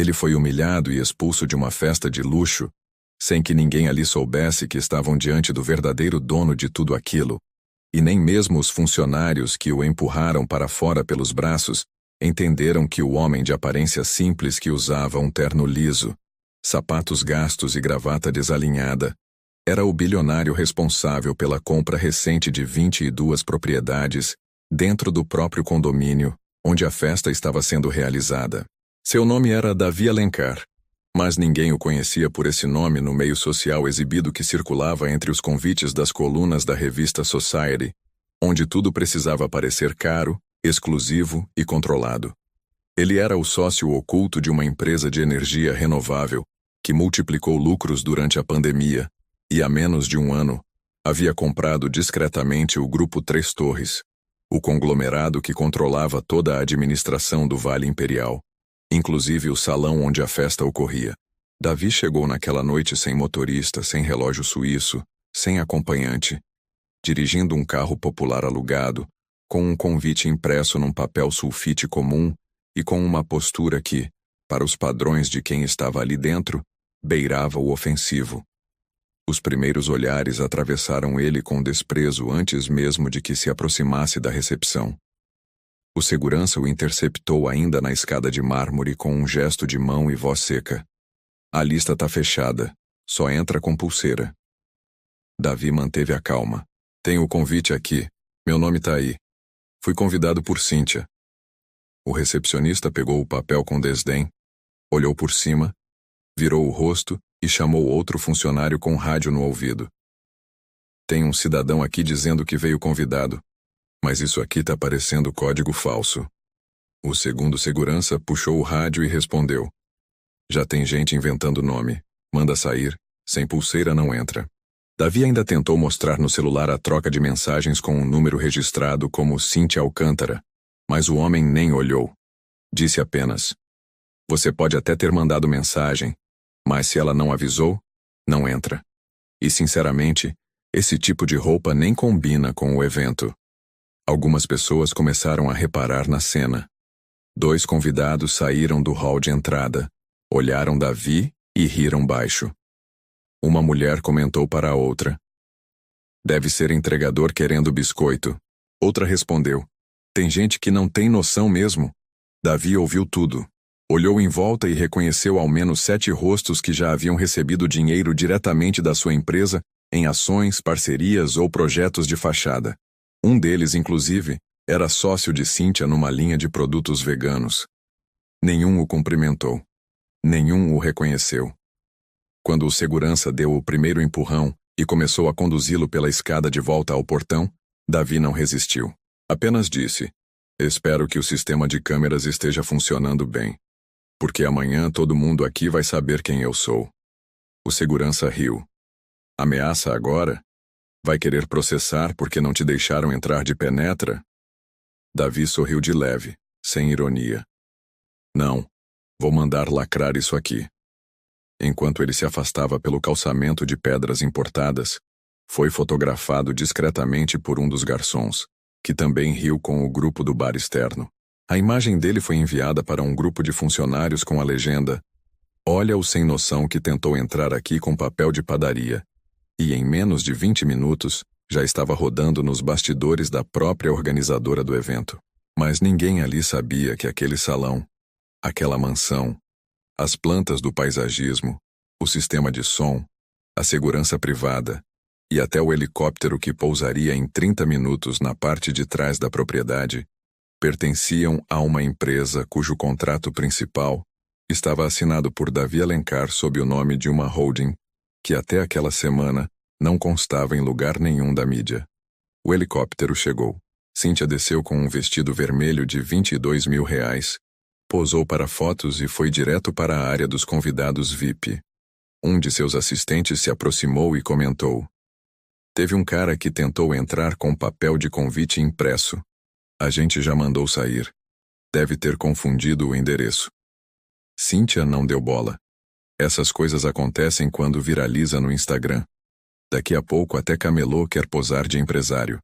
Ele foi humilhado e expulso de uma festa de luxo, sem que ninguém ali soubesse que estavam diante do verdadeiro dono de tudo aquilo, e nem mesmo os funcionários que o empurraram para fora pelos braços entenderam que o homem de aparência simples que usava um terno liso, sapatos gastos e gravata desalinhada, era o bilionário responsável pela compra recente de 22 propriedades dentro do próprio condomínio onde a festa estava sendo realizada. Seu nome era Davi Alencar, mas ninguém o conhecia por esse nome no meio social exibido que circulava entre os convites das colunas da revista Society, onde tudo precisava parecer caro, exclusivo e controlado. Ele era o sócio oculto de uma empresa de energia renovável que multiplicou lucros durante a pandemia e, há menos de um ano, havia comprado discretamente o Grupo Três Torres, o conglomerado que controlava toda a administração do Vale Imperial, inclusive o salão onde a festa ocorria. Davi chegou naquela noite sem motorista, sem relógio suíço, sem acompanhante, dirigindo um carro popular alugado, com um convite impresso num papel sulfite comum e com uma postura que, para os padrões de quem estava ali dentro, beirava o ofensivo. Os primeiros olhares atravessaram ele com desprezo antes mesmo de que se aproximasse da recepção. O segurança o interceptou ainda na escada de mármore com um gesto de mão e voz seca. A lista tá fechada. Só entra com pulseira. Davi manteve a calma. Tenho o convite aqui. Meu nome tá aí. Fui convidado por Cíntia. O recepcionista pegou o papel com desdém, olhou por cima, virou o rosto e chamou outro funcionário com rádio no ouvido. Tem um cidadão aqui dizendo que veio convidado, mas isso aqui tá parecendo código falso. O segundo segurança puxou o rádio e respondeu. Já tem gente inventando nome. Manda sair. Sem pulseira não entra. Davi ainda tentou mostrar no celular a troca de mensagens com um número registrado como Cíntia Alcântara, mas o homem nem olhou. Disse apenas: Você pode até ter mandado mensagem, mas se ela não avisou, não entra. E sinceramente, esse tipo de roupa nem combina com o evento. Algumas pessoas começaram a reparar na cena. 2 convidados saíram do hall de entrada, olharam Davi e riram baixo. Uma mulher comentou para a outra. Deve ser entregador querendo biscoito. Outra respondeu. Tem gente que não tem noção mesmo. Davi ouviu tudo. Olhou em volta e reconheceu ao menos 7 rostos que já haviam recebido dinheiro diretamente da sua empresa em ações, parcerias ou projetos de fachada. Um deles, inclusive, era sócio de Cíntia numa linha de produtos veganos. Nenhum o cumprimentou. Nenhum o reconheceu. Quando o segurança deu o primeiro empurrão e começou a conduzi-lo pela escada de volta ao portão, Davi não resistiu. Apenas disse: Espero que o sistema de câmeras esteja funcionando bem, porque amanhã todo mundo aqui vai saber quem eu sou. O segurança riu. Ameaça agora? Vai querer processar porque não te deixaram entrar de penetra? Davi sorriu de leve, sem ironia. Não, vou mandar lacrar isso aqui. Enquanto ele se afastava pelo calçamento de pedras importadas, foi fotografado discretamente por um dos garçons, que também riu com o grupo do bar externo. A imagem dele foi enviada para um grupo de funcionários com a legenda: Olha o sem noção que tentou entrar aqui com papel de padaria. E em menos de 20 minutos, já estava rodando nos bastidores da própria organizadora do evento. Mas ninguém ali sabia que aquele salão, aquela mansão, as plantas do paisagismo, o sistema de som, a segurança privada e até o helicóptero que pousaria em 30 minutos na parte de trás da propriedade pertenciam a uma empresa cujo contrato principal estava assinado por Davi Alencar sob o nome de uma holding que até aquela semana não constava em lugar nenhum da mídia. O helicóptero chegou. Cíntia desceu com um vestido vermelho de R$22 mil, posou para fotos e foi direto para a área dos convidados VIP. Um de seus assistentes se aproximou e comentou: Teve um cara que tentou entrar com papel de convite impresso. A gente já mandou sair. Deve ter confundido o endereço. Cíntia não deu bola. Essas coisas acontecem quando viraliza no Instagram. Daqui a pouco até camelô quer posar de empresário.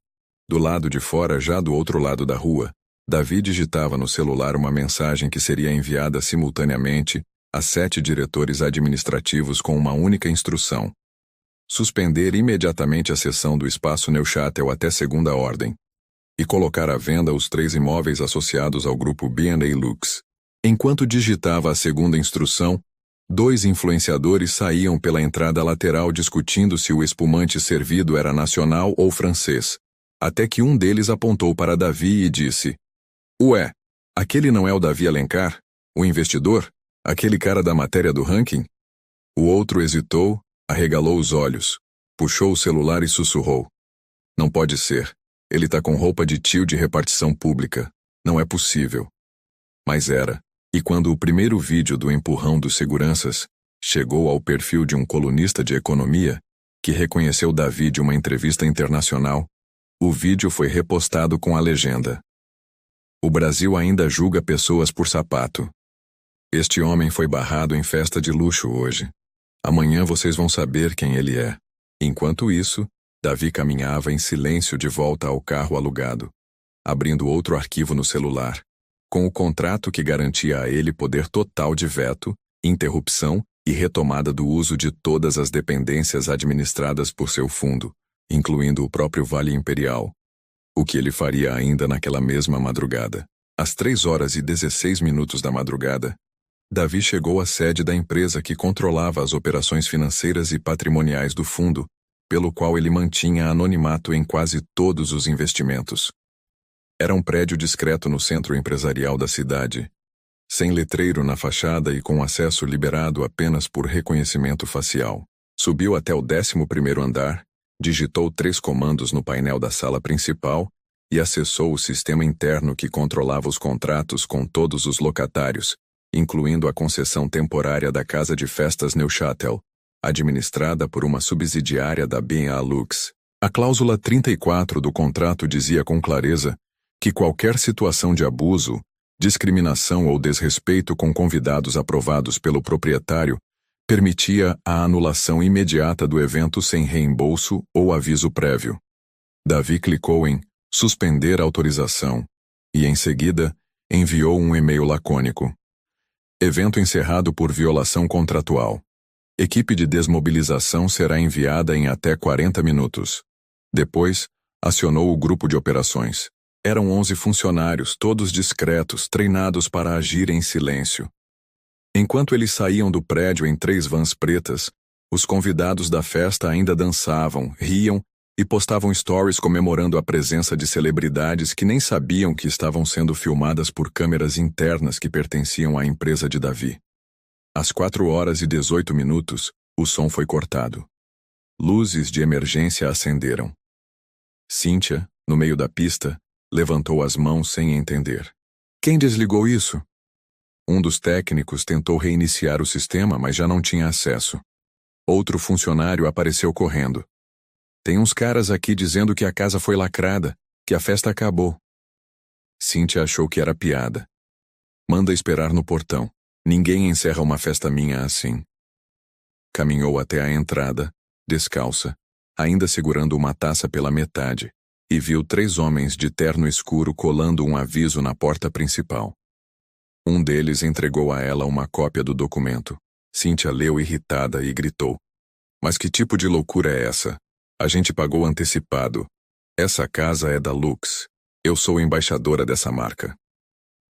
Do lado de fora, já do outro lado da rua, Davi digitava no celular uma mensagem que seria enviada simultaneamente a 7 diretores administrativos com uma única instrução: suspender imediatamente a cessão do espaço Neuchâtel até segunda ordem, e colocar à venda os 3 imóveis associados ao grupo B&A Lux. Enquanto digitava a segunda instrução, 2 influenciadores saíam pela entrada lateral discutindo se o espumante servido era nacional ou francês, até que um deles apontou para Davi e disse: "Ué, aquele não é o Davi Alencar, o investidor? Aquele cara da matéria do ranking?" O outro hesitou, arregalou os olhos, puxou o celular e sussurrou: "Não pode ser. Ele tá com roupa de tio de repartição pública. Não é possível." Mas era. E quando o primeiro vídeo do empurrão dos seguranças chegou ao perfil de um colunista de economia, que reconheceu Davi de uma entrevista internacional, o vídeo foi repostado com a legenda: "O Brasil ainda julga pessoas por sapato. Este homem foi barrado em festa de luxo hoje. Amanhã vocês vão saber quem ele é." Enquanto isso, Davi caminhava em silêncio de volta ao carro alugado, abrindo outro arquivo no celular, com o contrato que garantia a ele poder total de veto, interrupção e retomada do uso de todas as dependências administradas por seu fundo, incluindo o próprio Vale Imperial. O que ele faria ainda naquela mesma madrugada. Às 3h16 da madrugada, Davi chegou à sede da empresa que controlava as operações financeiras e patrimoniais do fundo, pelo qual ele mantinha anonimato em quase todos os investimentos. Era um prédio discreto no centro empresarial da cidade, sem letreiro na fachada e com acesso liberado apenas por reconhecimento facial. Subiu até o 11º andar, digitou 3 comandos no painel da sala principal e acessou o sistema interno que controlava os contratos com todos os locatários, incluindo a concessão temporária da Casa de Festas Neuchâtel, administrada por uma subsidiária da B&A Lux. A cláusula 34 do contrato dizia com clareza que qualquer situação de abuso, discriminação ou desrespeito com convidados aprovados pelo proprietário permitia a anulação imediata do evento sem reembolso ou aviso prévio. Davi clicou em "suspender autorização" e, em seguida, enviou um e-mail lacônico: "Evento encerrado por violação contratual. Equipe de desmobilização será enviada em até 40 minutos. Depois, acionou o grupo de operações. Eram 11 funcionários, todos discretos, treinados para agir em silêncio. Enquanto eles saíam do prédio em 3 vans pretas, os convidados da festa ainda dançavam, riam e postavam stories comemorando a presença de celebridades que nem sabiam que estavam sendo filmadas por câmeras internas que pertenciam à empresa de Davi. Às 4h18, o som foi cortado. Luzes de emergência acenderam. Cíntia, no meio da pista, levantou as mãos sem entender. "Quem desligou isso?" Um dos técnicos tentou reiniciar o sistema, mas já não tinha acesso. Outro funcionário apareceu correndo. "Tem uns caras aqui dizendo que a casa foi lacrada, que a festa acabou." Cíntia achou que era piada. "Manda esperar no portão. Ninguém encerra uma festa minha assim." Caminhou até a entrada, descalça, ainda segurando uma taça pela metade, e viu 3 homens de terno escuro colando um aviso na porta principal. Um deles entregou a ela uma cópia do documento. Cíntia leu irritada e gritou: "Mas que tipo de loucura é essa? A gente pagou antecipado. Essa casa é da Lux. Eu sou embaixadora dessa marca."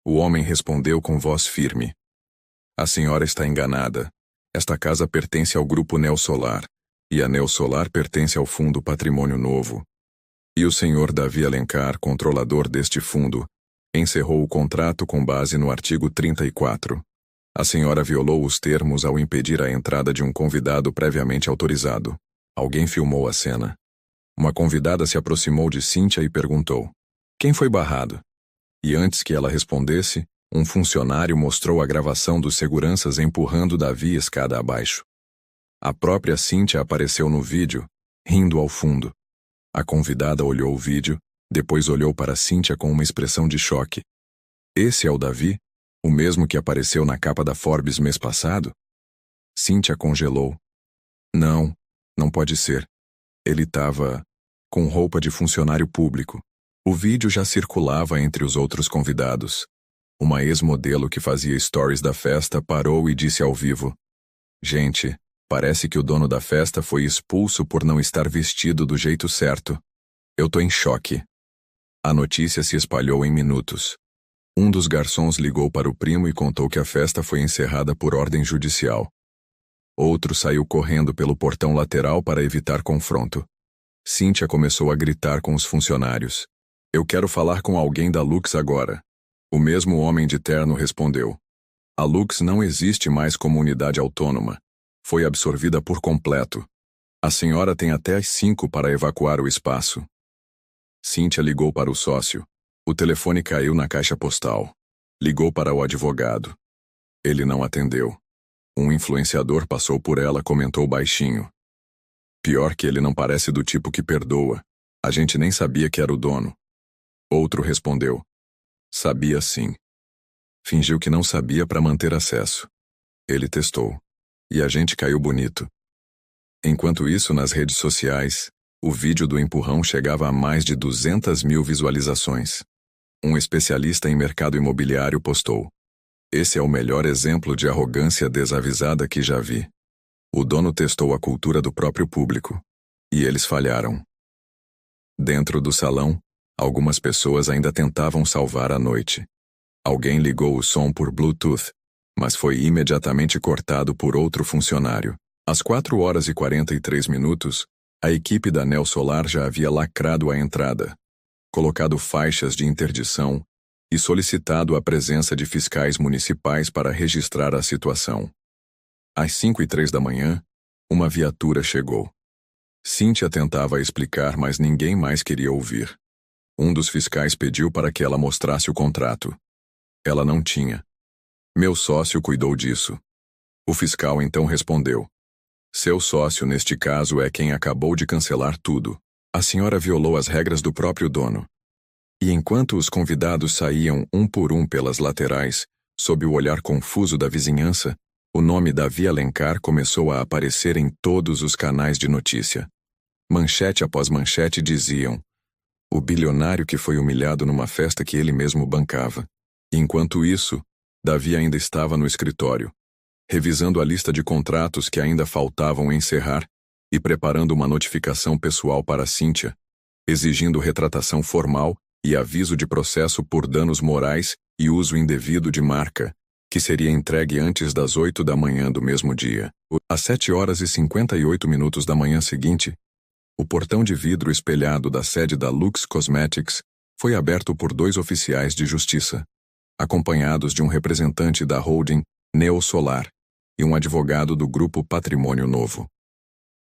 O homem respondeu com voz firme: "A senhora está enganada. Esta casa pertence ao grupo Neosolar, e a Neosolar pertence ao Fundo Patrimônio Novo. E o senhor Davi Alencar, controlador deste fundo, encerrou o contrato com base no artigo 34. A senhora violou os termos ao impedir a entrada de um convidado previamente autorizado." Alguém filmou a cena. Uma convidada se aproximou de Cíntia e perguntou: "Quem foi barrado?" E antes que ela respondesse, um funcionário mostrou a gravação dos seguranças empurrando Davi escada abaixo. A própria Cíntia apareceu no vídeo, rindo ao fundo. A convidada olhou o vídeo, depois olhou para Cíntia com uma expressão de choque. "Esse é o Davi? O mesmo que apareceu na capa da Forbes mês passado?" Cíntia congelou. Não pode ser. Ele estava com roupa de funcionário público. O vídeo já circulava entre os outros convidados. Uma ex-modelo que fazia stories da festa parou e disse ao vivo: "Gente, parece que o dono da festa foi expulso por não estar vestido do jeito certo. Eu tô em choque." A notícia se espalhou em minutos. Um dos garçons ligou para o primo e contou que a festa foi encerrada por ordem judicial. Outro saiu correndo pelo portão lateral para evitar confronto. Cíntia começou a gritar com os funcionários: "Eu quero falar com alguém da Lux agora." O mesmo homem de terno respondeu: "A Lux não existe mais como unidade autônoma. Foi absorvida por completo. A senhora tem até às 5 para evacuar o espaço." Cíntia ligou para o sócio. O telefone caiu na caixa postal. Ligou para o advogado. Ele não atendeu. Um influenciador passou por ela, comentou baixinho: "Pior que ele não parece do tipo que perdoa. A gente nem sabia que era o dono." Outro respondeu: "Sabia sim." Fingiu que não sabia para manter acesso. Ele testou. E a gente caiu bonito. Enquanto isso, nas redes sociais, o vídeo do empurrão chegava a mais de 200.000 visualizações. Um especialista em mercado imobiliário postou: "Esse é o melhor exemplo de arrogância desavisada que já vi." O dono testou a cultura do próprio público. E eles falharam. Dentro do salão, algumas pessoas ainda tentavam salvar a noite. Alguém ligou o som por Bluetooth, mas foi imediatamente cortado por outro funcionário. Às 4h43, a equipe da Neo Solar já havia lacrado a entrada, colocado faixas de interdição e solicitado a presença de fiscais municipais para registrar a situação. Às 5h03, uma viatura chegou. Cíntia tentava explicar, mas ninguém mais queria ouvir. Um dos fiscais pediu para que ela mostrasse o contrato. Ela não tinha. "Meu sócio cuidou disso." O fiscal então respondeu: "Seu sócio neste caso é quem acabou de cancelar tudo. A senhora violou as regras do próprio dono." E enquanto os convidados saíam um por um pelas laterais, sob o olhar confuso da vizinhança, o nome Davi Alencar começou a aparecer em todos os canais de notícia. Manchete após manchete diziam: "O bilionário que foi humilhado numa festa que ele mesmo bancava." Enquanto isso, Davi ainda estava no escritório, revisando a lista de contratos que ainda faltavam encerrar e preparando uma notificação pessoal para Cíntia, exigindo retratação formal e aviso de processo por danos morais e uso indevido de marca, que seria entregue antes das 8 da manhã do mesmo dia. Às 7h58 da manhã seguinte, o portão de vidro espelhado da sede da Lux Cosmetics foi aberto por 2 oficiais de justiça, acompanhados de um representante da holding Neo Solar e um advogado do grupo Patrimônio Novo.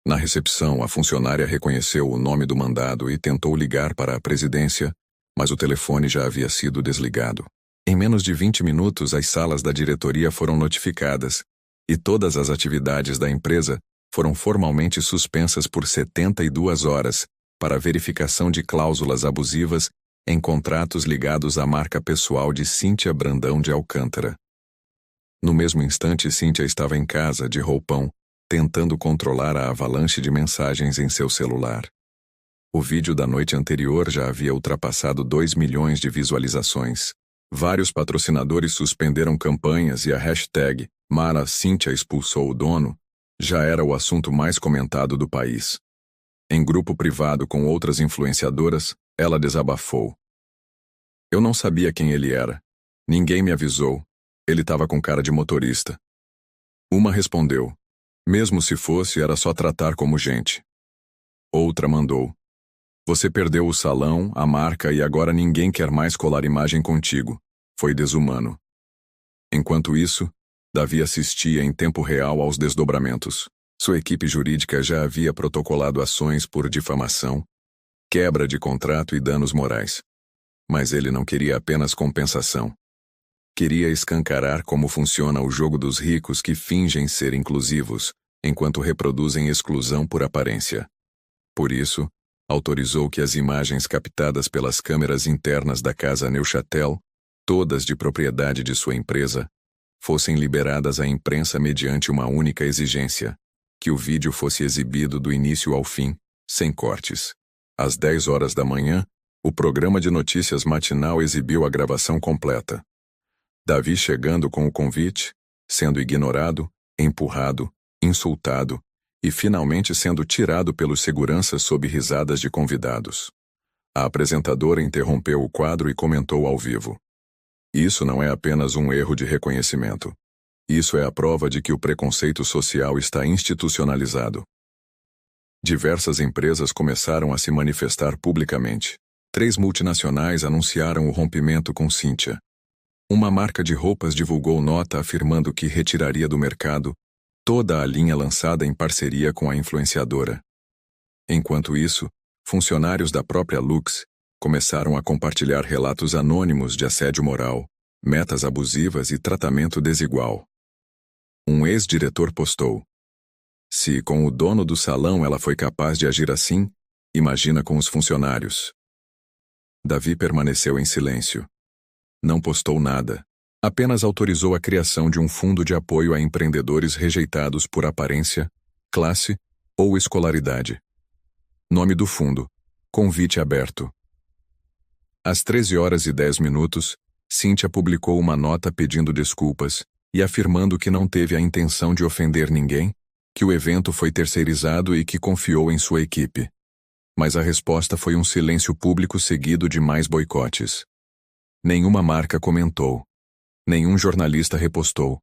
Na recepção, a funcionária reconheceu o nome do mandado e tentou ligar para a presidência, mas o telefone já havia sido desligado. Em menos de 20 minutos, as salas da diretoria foram notificadas e todas as atividades da empresa foram formalmente suspensas por 72 horas para verificação de cláusulas abusivas em contratos ligados à marca pessoal de Cíntia Brandão de Alcântara. No mesmo instante, Cíntia estava em casa, de roupão, tentando controlar a avalanche de mensagens em seu celular. O vídeo da noite anterior já havia ultrapassado 2 milhões de visualizações. Vários patrocinadores suspenderam campanhas e a hashtag Mara Cíntia expulsou o dono já era o assunto mais comentado do país. Em grupo privado com outras influenciadoras, ela desabafou: "Eu não sabia quem ele era. Ninguém me avisou. Ele estava com cara de motorista." Uma respondeu: "Mesmo se fosse, era só tratar como gente." Outra mandou: "Você perdeu o salão, a marca e agora ninguém quer mais colar imagem contigo. Foi desumano." Enquanto isso, Davi assistia em tempo real aos desdobramentos. Sua equipe jurídica já havia protocolado ações por difamação, quebra de contrato e danos morais. Mas ele não queria apenas compensação. Queria escancarar como funciona o jogo dos ricos que fingem ser inclusivos, enquanto reproduzem exclusão por aparência. Por isso, autorizou que as imagens captadas pelas câmeras internas da casa Neuchâtel, todas de propriedade de sua empresa, fossem liberadas à imprensa mediante uma única exigência: que o vídeo fosse exibido do início ao fim, sem cortes. Às 10 horas da manhã, o programa de notícias matinal exibiu a gravação completa. Davi chegando com o convite, sendo ignorado, empurrado, insultado e finalmente sendo tirado pelos seguranças sob risadas de convidados. A apresentadora interrompeu o quadro e comentou ao vivo: "Isso não é apenas um erro de reconhecimento. Isso é a prova de que o preconceito social está institucionalizado." Diversas empresas começaram a se manifestar publicamente. 3 multinacionais anunciaram o rompimento com Cynthia. Uma marca de roupas divulgou nota afirmando que retiraria do mercado toda a linha lançada em parceria com a influenciadora. Enquanto isso, funcionários da própria Lux começaram a compartilhar relatos anônimos de assédio moral, metas abusivas e tratamento desigual. Um ex-diretor postou: "Se com o dono do salão ela foi capaz de agir assim, imagina com os funcionários." Davi permaneceu em silêncio. Não postou nada. Apenas autorizou a criação de um fundo de apoio a empreendedores rejeitados por aparência, classe ou escolaridade. Nome do fundo: Convite Aberto. Às 13h10, Cynthia publicou uma nota pedindo desculpas e afirmando que não teve a intenção de ofender ninguém, que o evento foi terceirizado e que confiou em sua equipe. Mas a resposta foi um silêncio público seguido de mais boicotes. Nenhuma marca comentou. Nenhum jornalista repostou.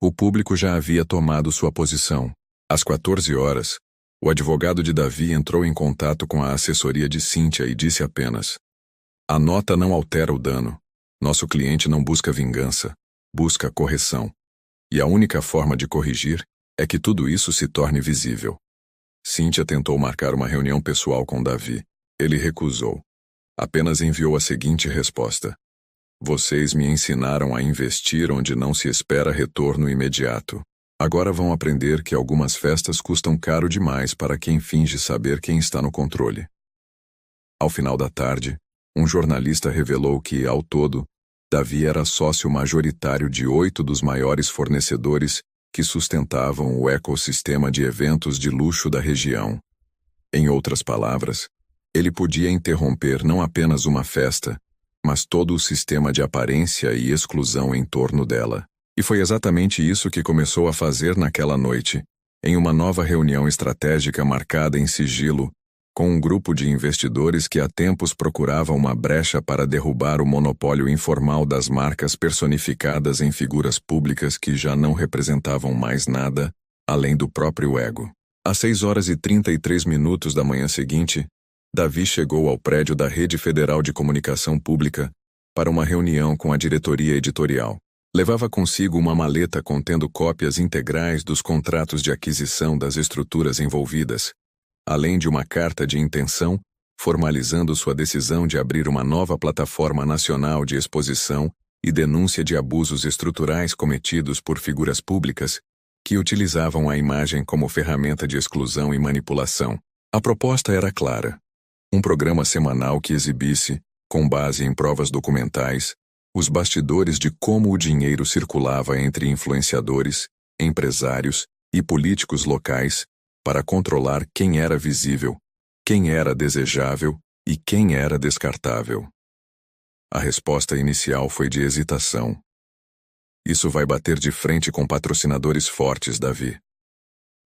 O público já havia tomado sua posição. Às 14h, o advogado de Davi entrou em contato com a assessoria de Cynthia e disse apenas: "A nota não altera o dano. Nosso cliente não busca vingança, busca correção. E a única forma de corrigir é que tudo isso se torne visível." Cynthia tentou marcar uma reunião pessoal com Davi. Ele recusou. Apenas enviou a seguinte resposta: "Vocês me ensinaram a investir onde não se espera retorno imediato. Agora vão aprender que algumas festas custam caro demais para quem finge saber quem está no controle." Ao final da tarde, um jornalista revelou que, ao todo, Davi era sócio majoritário de 8 dos maiores fornecedores que sustentavam o ecossistema de eventos de luxo da região. Em outras palavras, ele podia interromper não apenas uma festa, mas todo o sistema de aparência e exclusão em torno dela. E foi exatamente isso que começou a fazer naquela noite, em uma nova reunião estratégica marcada em sigilo, com um grupo de investidores que há tempos procuravam uma brecha para derrubar o monopólio informal das marcas personificadas em figuras públicas que já não representavam mais nada, além do próprio ego. Às 6h33 da manhã seguinte, Davi chegou ao prédio da Rede Federal de Comunicação Pública para uma reunião com a diretoria editorial. Levava consigo uma maleta contendo cópias integrais dos contratos de aquisição das estruturas envolvidas, além de uma carta de intenção formalizando sua decisão de abrir uma nova plataforma nacional de exposição e denúncia de abusos estruturais cometidos por figuras públicas que utilizavam a imagem como ferramenta de exclusão e manipulação. A proposta era clara: um programa semanal que exibisse, com base em provas documentais, os bastidores de como o dinheiro circulava entre influenciadores, empresários e políticos locais para controlar quem era visível, quem era desejável e quem era descartável. A resposta inicial foi de hesitação. "Isso vai bater de frente com patrocinadores fortes, Davi.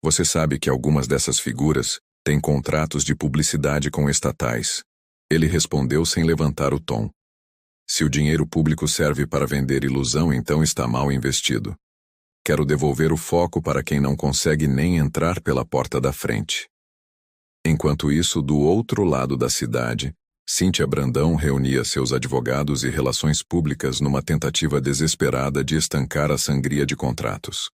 Você sabe que algumas dessas figuras têm contratos de publicidade com estatais." Ele respondeu sem levantar o tom: "Se o dinheiro público serve para vender ilusão, então está mal investido. Quero devolver o foco para quem não consegue nem entrar pela porta da frente." Enquanto isso, do outro lado da cidade, Cynthia Brandão reunia seus advogados e relações públicas numa tentativa desesperada de estancar a sangria de contratos.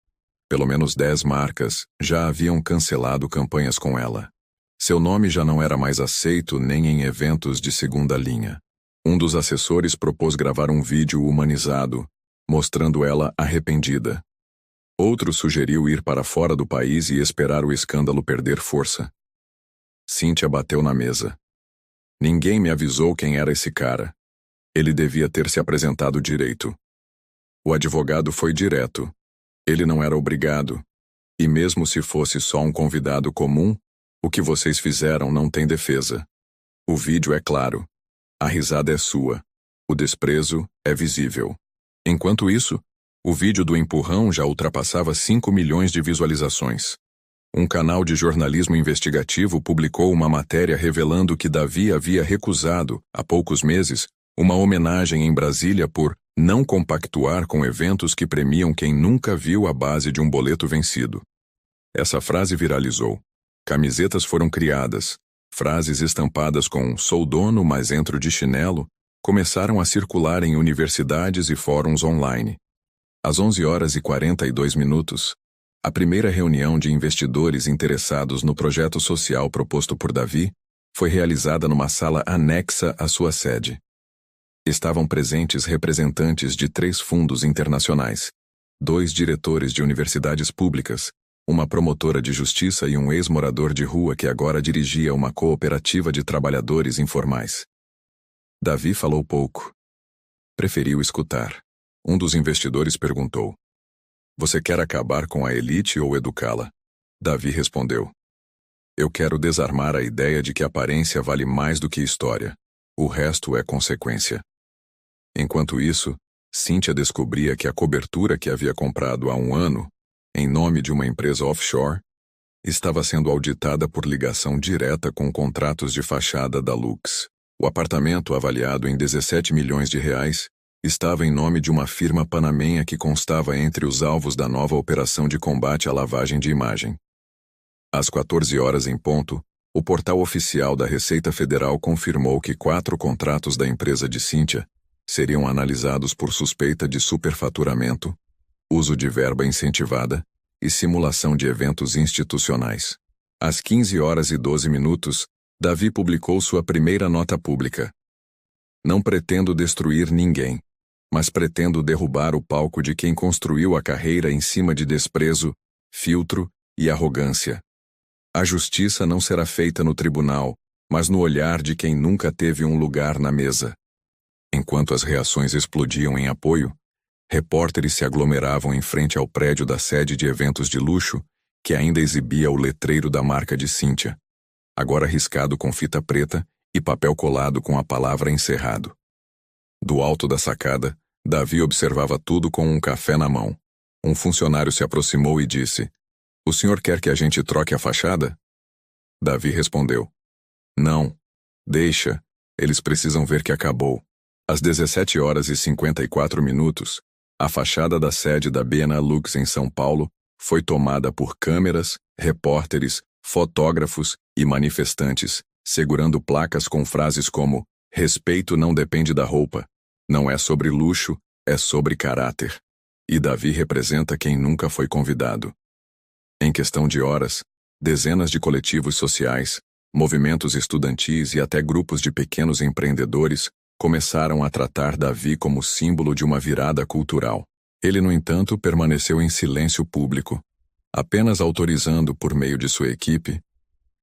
Pelo menos 10 marcas já haviam cancelado campanhas com ela. Seu nome já não era mais aceito nem em eventos de segunda linha. Um dos assessores propôs gravar um vídeo humanizado, mostrando ela arrependida. Outro sugeriu ir para fora do país e esperar o escândalo perder força. Cynthia bateu na mesa. "Ninguém me avisou quem era esse cara. Ele devia ter se apresentado direito." O advogado foi direto. "Ele não era obrigado. E mesmo se fosse só um convidado comum, o que vocês fizeram não tem defesa. O vídeo é claro. A risada é sua. O desprezo é visível." Enquanto isso, o vídeo do empurrão já ultrapassava 5 milhões de visualizações. Um canal de jornalismo investigativo publicou uma matéria revelando que Davi havia recusado, há poucos meses, uma homenagem em Brasília por não compactuar com eventos que premiam quem nunca viu a base de um boleto vencido. Essa frase viralizou. Camisetas foram criadas. Frases estampadas com "sou dono, mas entro de chinelo" começaram a circular em universidades e fóruns online. Às 11h42, a primeira reunião de investidores interessados no projeto social proposto por Davi foi realizada numa sala anexa à sua sede. Estavam presentes representantes de 3 fundos internacionais, 2 diretores de universidades públicas, uma promotora de justiça e um ex-morador de rua que agora dirigia uma cooperativa de trabalhadores informais. Davi falou pouco. Preferiu escutar. Um dos investidores perguntou: "Você quer acabar com a elite ou educá-la?" Davi respondeu: "Eu quero desarmar a ideia de que aparência vale mais do que história. O resto é consequência." Enquanto isso, Cíntia descobria que a cobertura que havia comprado há um ano, em nome de uma empresa offshore, estava sendo auditada por ligação direta com contratos de fachada da Lux. O apartamento, avaliado em 17 milhões de reais, estava em nome de uma firma panamenha que constava entre os alvos da nova operação de combate à lavagem de imagem. Às 14 horas em ponto, o portal oficial da Receita Federal confirmou que 4 contratos da empresa de Cíntia seriam analisados por suspeita de superfaturamento, uso de verba incentivada e simulação de eventos institucionais. Às 15h12, Davi publicou sua primeira nota pública. "Não pretendo destruir ninguém, mas pretendo derrubar o palco de quem construiu a carreira em cima de desprezo, filtro e arrogância. A justiça não será feita no tribunal, mas no olhar de quem nunca teve um lugar na mesa." Enquanto as reações explodiam em apoio, repórteres se aglomeravam em frente ao prédio da sede de eventos de luxo, que ainda exibia o letreiro da marca de Cíntia, agora riscado com fita preta e papel colado com a palavra "encerrado". Do alto da sacada, Davi observava tudo com um café na mão. Um funcionário se aproximou e disse: "O senhor quer que a gente troque a fachada?" Davi respondeu: "Não. Deixa. Eles precisam ver que acabou." Às 17h54, a fachada da sede da Benelux em São Paulo foi tomada por câmeras, repórteres, fotógrafos e manifestantes, segurando placas com frases como: "Respeito não depende da roupa. Não é sobre luxo, é sobre caráter." E Davi representa quem nunca foi convidado. Em questão de horas, dezenas de coletivos sociais, movimentos estudantis e até grupos de pequenos empreendedores começaram a tratar Davi como símbolo de uma virada cultural. Ele, no entanto, permaneceu em silêncio público, apenas autorizando, por meio de sua equipe,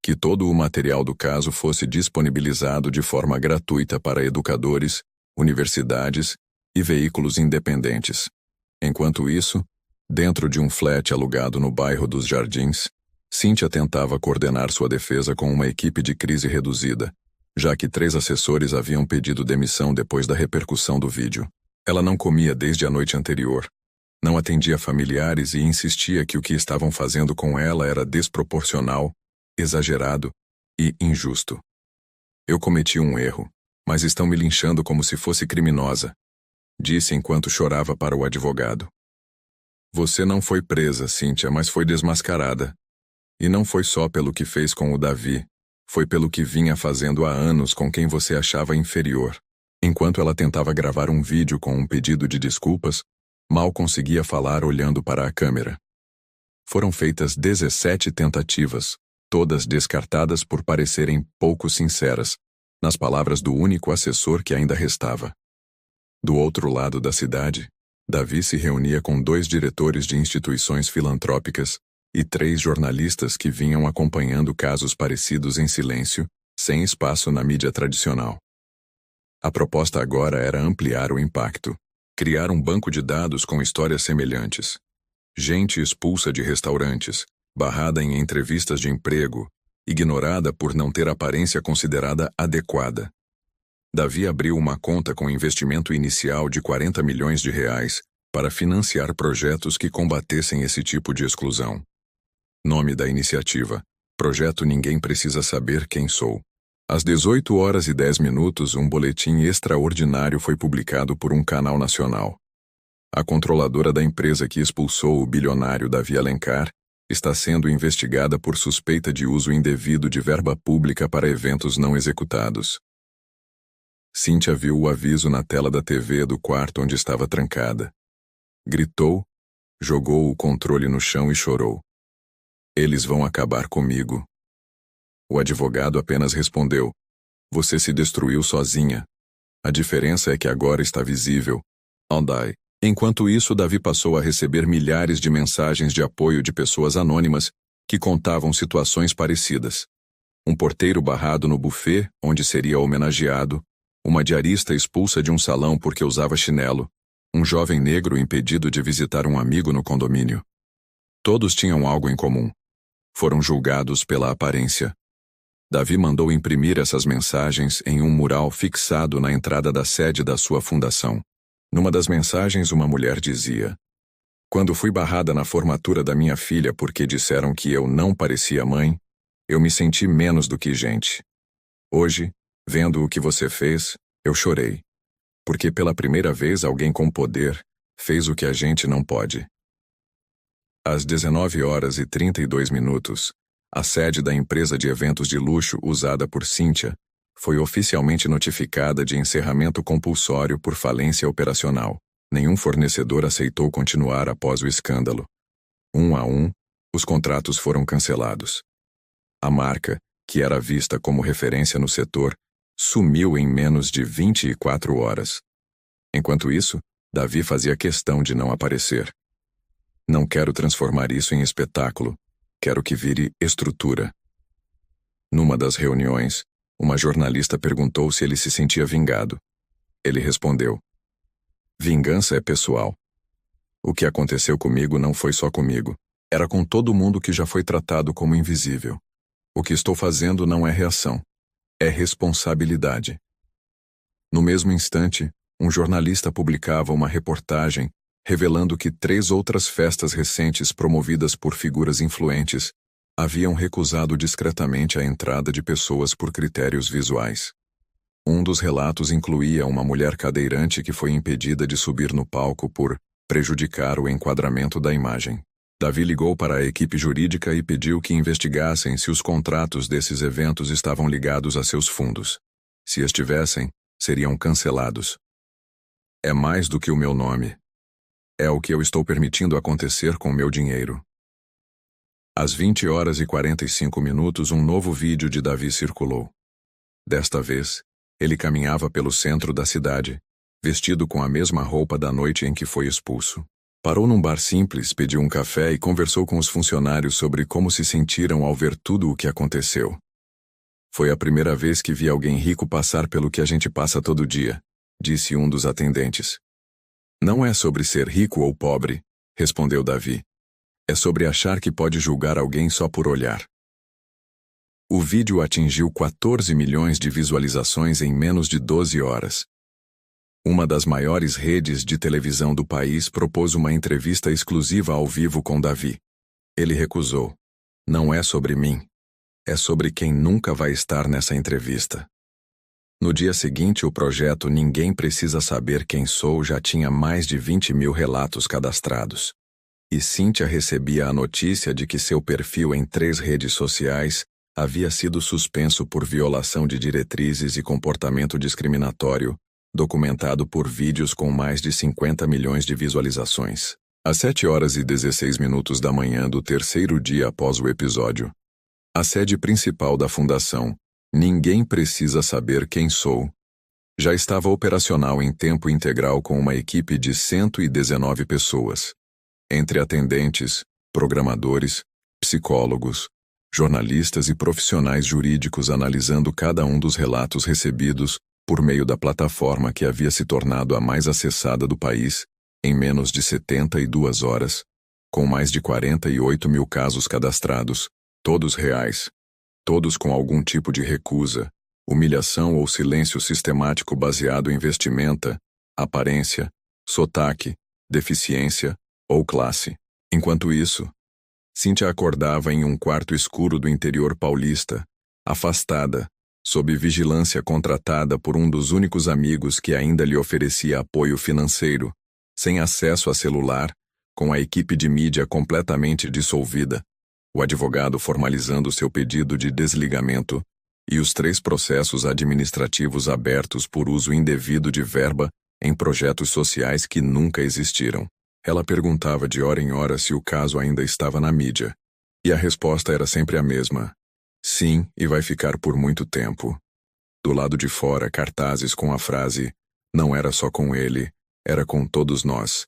que todo o material do caso fosse disponibilizado de forma gratuita para educadores, universidades e veículos independentes. Enquanto isso, dentro de um flat alugado no bairro dos Jardins, Cíntia tentava coordenar sua defesa com uma equipe de crise reduzida, já que 3 assessores haviam pedido demissão depois da repercussão do vídeo. Ela não comia desde a noite anterior, não atendia familiares e insistia que o que estavam fazendo com ela era desproporcional, exagerado e injusto. "Eu cometi um erro, mas estão me linchando como se fosse criminosa", disse enquanto chorava para o advogado. "Você não foi presa, Cíntia, mas foi desmascarada. E não foi só pelo que fez com o Davi, foi pelo que vinha fazendo há anos com quem você achava inferior." Enquanto ela tentava gravar um vídeo com um pedido de desculpas, mal conseguia falar olhando para a câmera. Foram feitas 17 tentativas, todas descartadas por parecerem pouco sinceras, nas palavras do único assessor que ainda restava. Do outro lado da cidade, Davi se reunia com 2 diretores de instituições filantrópicas e 3 jornalistas que vinham acompanhando casos parecidos em silêncio, sem espaço na mídia tradicional. A proposta agora era ampliar o impacto, criar um banco de dados com histórias semelhantes. Gente expulsa de restaurantes, barrada em entrevistas de emprego, ignorada por não ter aparência considerada adequada. Davi abriu uma conta com investimento inicial de R$ 40 milhões para financiar projetos que combatessem esse tipo de exclusão. Nome da iniciativa: Projeto Ninguém Precisa Saber Quem Sou. Às 18h10, um boletim extraordinário foi publicado por um canal nacional. A controladora da empresa que expulsou o bilionário Davi Alencar está sendo investigada por suspeita de uso indevido de verba pública para eventos não executados. Cíntia viu o aviso na tela da TV do quarto onde estava trancada. Gritou, jogou o controle no chão e chorou. Eles vão acabar comigo. O advogado apenas respondeu: Você se destruiu sozinha. A diferença é que agora está visível. Aldai. Enquanto isso, Davi passou a receber milhares de mensagens de apoio de pessoas anônimas que contavam situações parecidas. Um porteiro barrado no buffet, onde seria homenageado, uma diarista expulsa de um salão porque usava chinelo, um jovem negro impedido de visitar um amigo no condomínio. Todos tinham algo em comum. Foram julgados pela aparência. Davi mandou imprimir essas mensagens em um mural fixado na entrada da sede da sua fundação. Numa das mensagens, uma mulher dizia: Quando fui barrada na formatura da minha filha porque disseram que eu não parecia mãe, eu me senti menos do que gente. Hoje, vendo o que você fez, eu chorei. Porque pela primeira vez alguém com poder fez o que a gente não pode. Às 19h32, a sede da empresa de eventos de luxo usada por Cíntia foi oficialmente notificada de encerramento compulsório por falência operacional. Nenhum fornecedor aceitou continuar após o escândalo. Um a um, os contratos foram cancelados. A marca, que era vista como referência no setor, sumiu em menos de 24 horas. Enquanto isso, Davi fazia questão de não aparecer. Não quero transformar isso em espetáculo. Quero que vire estrutura. Numa das reuniões, uma jornalista perguntou se ele se sentia vingado. Ele respondeu: Vingança é pessoal. O que aconteceu comigo não foi só comigo. Era com todo mundo que já foi tratado como invisível. O que estou fazendo não é reação. É responsabilidade. No mesmo instante, um jornalista publicava uma reportagem revelando que 3 outras festas recentes promovidas por figuras influentes haviam recusado discretamente a entrada de pessoas por critérios visuais. Um dos relatos incluía uma mulher cadeirante que foi impedida de subir no palco por prejudicar o enquadramento da imagem. Davi ligou para a equipe jurídica e pediu que investigassem se os contratos desses eventos estavam ligados a seus fundos. Se estivessem, seriam cancelados. É mais do que o meu nome. É o que eu estou permitindo acontecer com meu dinheiro. Às 20h45, um novo vídeo de Davi circulou. Desta vez, ele caminhava pelo centro da cidade, vestido com a mesma roupa da noite em que foi expulso. Parou num bar simples, pediu um café e conversou com os funcionários sobre como se sentiram ao ver tudo o que aconteceu. Foi a primeira vez que vi alguém rico passar pelo que a gente passa todo dia, disse um dos atendentes. Não é sobre ser rico ou pobre, respondeu Davi. É sobre achar que pode julgar alguém só por olhar. O vídeo atingiu 14 milhões de visualizações em menos de 12 horas. Uma das maiores redes de televisão do país propôs uma entrevista exclusiva ao vivo com Davi. Ele recusou. Não é sobre mim. É sobre quem nunca vai estar nessa entrevista. No dia seguinte, o projeto Ninguém Precisa Saber Quem Sou já tinha mais de 20 mil relatos cadastrados. E Cíntia recebia a notícia de que seu perfil em 3 redes sociais havia sido suspenso por violação de diretrizes e comportamento discriminatório, documentado por vídeos com mais de 50 milhões de visualizações. Às 7h16 da manhã do terceiro dia após o episódio, a sede principal da fundação, Ninguém Precisa Saber Quem Sou, já estava operacional em tempo integral com uma equipe de 119 pessoas. Entre atendentes, programadores, psicólogos, jornalistas e profissionais jurídicos analisando cada um dos relatos recebidos por meio da plataforma que havia se tornado a mais acessada do país, em menos de 72 horas, com mais de 48 mil casos cadastrados, todos reais, todos com algum tipo de recusa, humilhação ou silêncio sistemático baseado em vestimenta, aparência, sotaque, deficiência ou classe. Enquanto isso, Cíntia acordava em um quarto escuro do interior paulista, afastada, sob vigilância contratada por um dos únicos amigos que ainda lhe oferecia apoio financeiro, sem acesso a celular, com a equipe de mídia completamente dissolvida, o advogado formalizando seu pedido de desligamento e os 3 processos administrativos abertos por uso indevido de verba em projetos sociais que nunca existiram. Ela perguntava de hora em hora se o caso ainda estava na mídia. E a resposta era sempre a mesma. Sim, e vai ficar por muito tempo. Do lado de fora, cartazes com a frase "Não era só com ele, era com todos nós"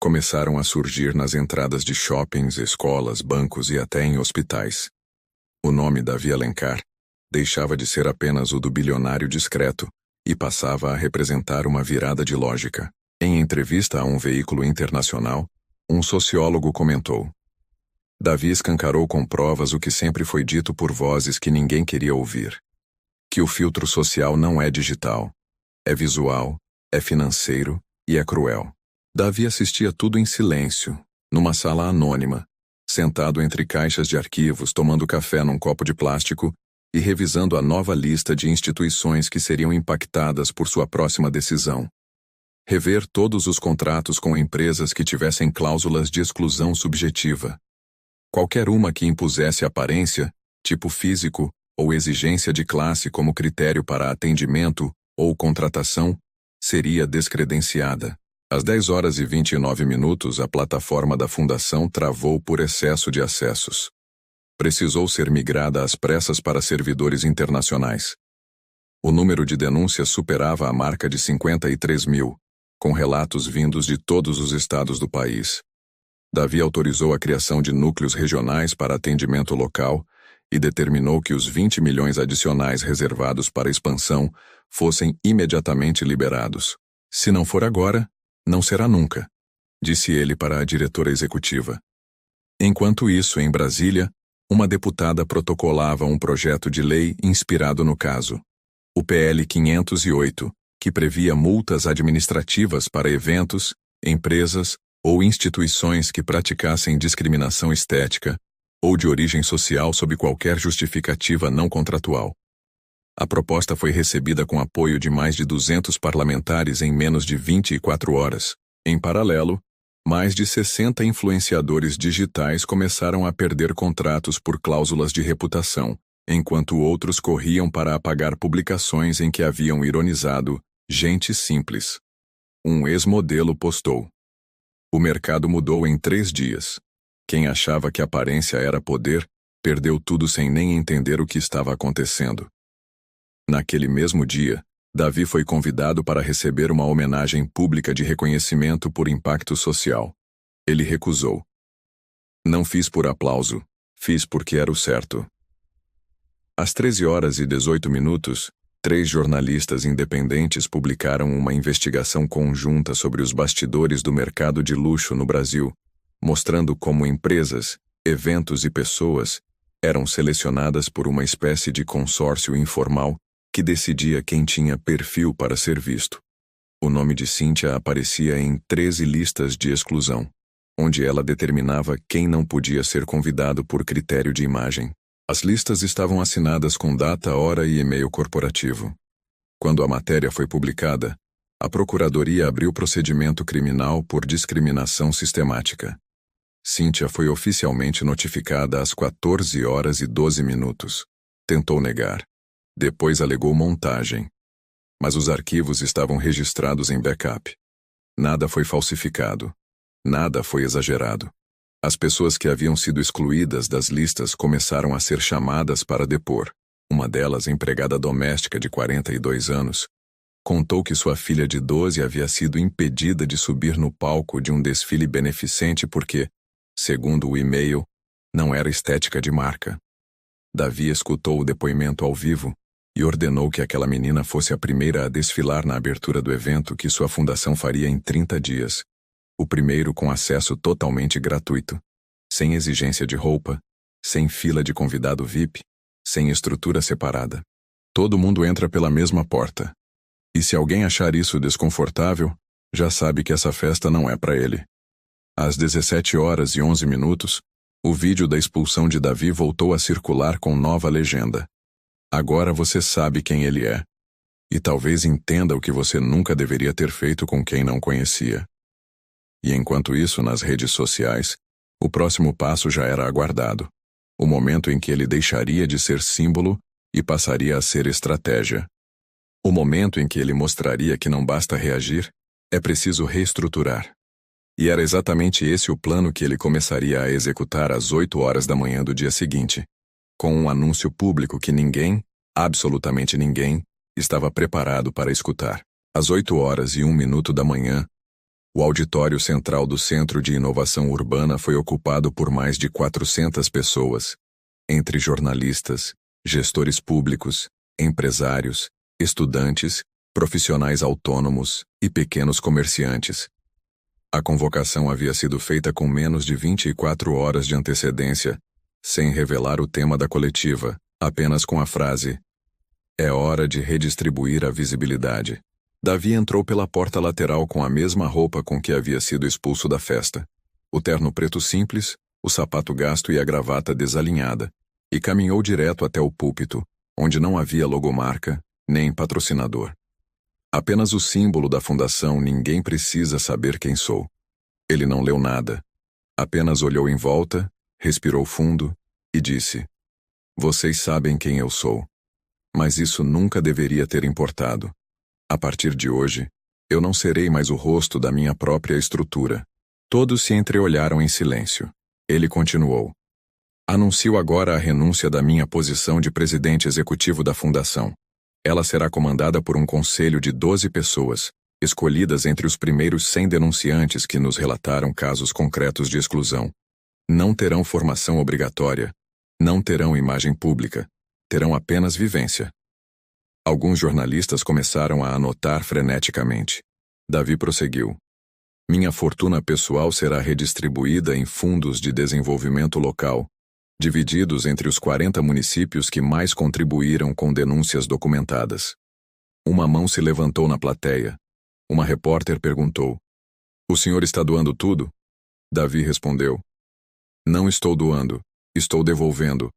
começaram a surgir nas entradas de shoppings, escolas, bancos e até em hospitais. O nome Davi Alencar deixava de ser apenas o do bilionário discreto e passava a representar uma virada de lógica. Em entrevista a um veículo internacional, um sociólogo comentou: Davi escancarou com provas o que sempre foi dito por vozes que ninguém queria ouvir. Que o filtro social não é digital. É visual, é financeiro e é cruel. Davi assistia tudo em silêncio, numa sala anônima, sentado entre caixas de arquivos, tomando café num copo de plástico e revisando a nova lista de instituições que seriam impactadas por sua próxima decisão. Rever todos os contratos com empresas que tivessem cláusulas de exclusão subjetiva. Qualquer uma que impusesse aparência, tipo físico ou exigência de classe como critério para atendimento ou contratação, seria descredenciada. Às 10h29, a plataforma da Fundação travou por excesso de acessos. Precisou ser migrada às pressas para servidores internacionais. O número de denúncias superava a marca de 53 mil, com relatos vindos de todos os estados do país. Davi autorizou a criação de núcleos regionais para atendimento local e determinou que os 20 milhões adicionais reservados para expansão fossem imediatamente liberados. Se não for agora, não será nunca, disse ele para a diretora executiva. Enquanto isso, em Brasília, uma deputada protocolava um projeto de lei inspirado no caso, o PL 508, que previa multas administrativas para eventos, empresas ou instituições que praticassem discriminação estética ou de origem social sob qualquer justificativa não contratual. A proposta foi recebida com apoio de mais de 200 parlamentares em menos de 24 horas. Em paralelo, mais de 60 influenciadores digitais começaram a perder contratos por cláusulas de reputação, enquanto outros corriam para apagar publicações em que haviam ironizado gente simples. Um ex-modelo postou: o mercado mudou em 3 dias. Quem achava que aparência era poder, perdeu tudo sem nem entender o que estava acontecendo. Naquele mesmo dia, Davi foi convidado para receber uma homenagem pública de reconhecimento por impacto social. Ele recusou. Não fiz por aplauso, fiz porque era o certo. Às 13h18, 3 jornalistas independentes publicaram uma investigação conjunta sobre os bastidores do mercado de luxo no Brasil, mostrando como empresas, eventos e pessoas eram selecionadas por uma espécie de consórcio informal que decidia quem tinha perfil para ser visto. O nome de Cíntia aparecia em 13 listas de exclusão, onde ela determinava quem não podia ser convidado por critério de imagem. As listas estavam assinadas com data, hora e e-mail corporativo. Quando a matéria foi publicada, a Procuradoria abriu procedimento criminal por discriminação sistemática. Cíntia foi oficialmente notificada às 14h12. Tentou negar. Depois alegou montagem. Mas os arquivos estavam registrados em backup. Nada foi falsificado. Nada foi exagerado. As pessoas que haviam sido excluídas das listas começaram a ser chamadas para depor. Uma delas, empregada doméstica de 42 anos, contou que sua filha de 12 havia sido impedida de subir no palco de um desfile beneficente porque, segundo o e-mail, não era estética de marca. Davi escutou o depoimento ao vivo e ordenou que aquela menina fosse a primeira a desfilar na abertura do evento que sua fundação faria em 30 dias. O primeiro com acesso totalmente gratuito, sem exigência de roupa, sem fila de convidado VIP, sem estrutura separada. Todo mundo entra pela mesma porta. E se alguém achar isso desconfortável, já sabe que essa festa não é para ele. Às 17h11, o vídeo da expulsão de Davi voltou a circular com nova legenda. Agora você sabe quem ele é. E talvez entenda o que você nunca deveria ter feito com quem não conhecia. E enquanto isso, nas redes sociais, o próximo passo já era aguardado. O momento em que ele deixaria de ser símbolo e passaria a ser estratégia. O momento em que ele mostraria que não basta reagir, é preciso reestruturar. E era exatamente esse o plano que ele começaria a executar às 8h da manhã do dia seguinte, com um anúncio público que ninguém, absolutamente ninguém, estava preparado para escutar. Às 8h01 da manhã, o auditório central do Centro de Inovação Urbana foi ocupado por mais de 400 pessoas, entre jornalistas, gestores públicos, empresários, estudantes, profissionais autônomos e pequenos comerciantes. A convocação havia sido feita com menos de 24 horas de antecedência, sem revelar o tema da coletiva, apenas com a frase: "É hora de redistribuir a visibilidade." Davi entrou pela porta lateral com a mesma roupa com que havia sido expulso da festa. O terno preto simples, o sapato gasto e a gravata desalinhada, e caminhou direto até o púlpito, onde não havia logomarca, nem patrocinador. Apenas o símbolo da fundação "Ninguém precisa saber quem sou." Ele não leu nada. Apenas olhou em volta, respirou fundo e disse: "Vocês sabem quem eu sou." Mas isso nunca deveria ter importado. A partir de hoje, eu não serei mais o rosto da minha própria estrutura. Todos se entreolharam em silêncio. Ele continuou: "Anuncio agora a renúncia da minha posição de presidente executivo da fundação. Ela será comandada por um conselho de 12 pessoas, escolhidas entre os primeiros 100 denunciantes que nos relataram casos concretos de exclusão. Não terão formação obrigatória, não terão imagem pública, terão apenas vivência." Alguns jornalistas começaram a anotar freneticamente. Davi prosseguiu: "Minha fortuna pessoal será redistribuída em fundos de desenvolvimento local, divididos entre os 40 municípios que mais contribuíram com denúncias documentadas." Uma mão se levantou na plateia. Uma repórter perguntou: "O senhor está doando tudo?" Davi respondeu: "Não estou doando, estou devolvendo.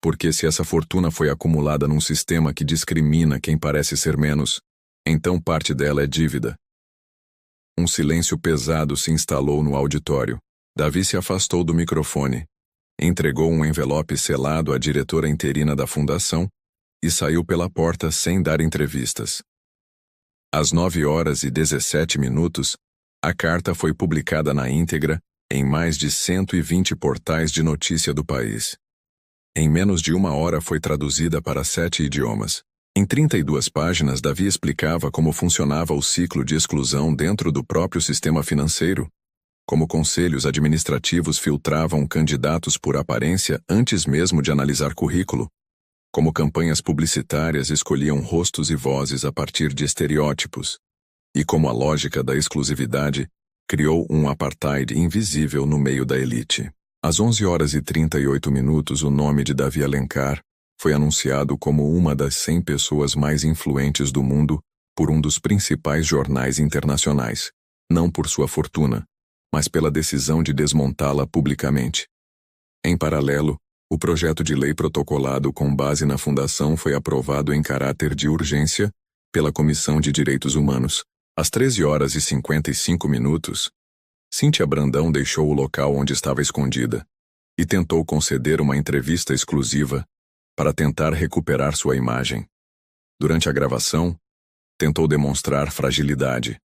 Porque se essa fortuna foi acumulada num sistema que discrimina quem parece ser menos, então parte dela é dívida." Um silêncio pesado se instalou no auditório. Davi se afastou do microfone, entregou um envelope selado à diretora interina da fundação e saiu pela porta sem dar entrevistas. Às 9h17, a carta foi publicada na íntegra em mais de 120 portais de notícia do país. Em menos de uma hora foi traduzida para 7 idiomas. Em 32 páginas, Davi explicava como funcionava o ciclo de exclusão dentro do próprio sistema financeiro, como conselhos administrativos filtravam candidatos por aparência antes mesmo de analisar currículo, como campanhas publicitárias escolhiam rostos e vozes a partir de estereótipos, e como a lógica da exclusividade criou um apartheid invisível no meio da elite. Às 11h38, o nome de Davi Alencar foi anunciado como uma das 100 pessoas mais influentes do mundo por um dos principais jornais internacionais, não por sua fortuna, mas pela decisão de desmontá-la publicamente. Em paralelo, o projeto de lei protocolado com base na fundação foi aprovado em caráter de urgência pela Comissão de Direitos Humanos. Às 13h55, Cíntia Brandão deixou o local onde estava escondida e tentou conceder uma entrevista exclusiva para tentar recuperar sua imagem. Durante a gravação, tentou demonstrar fragilidade,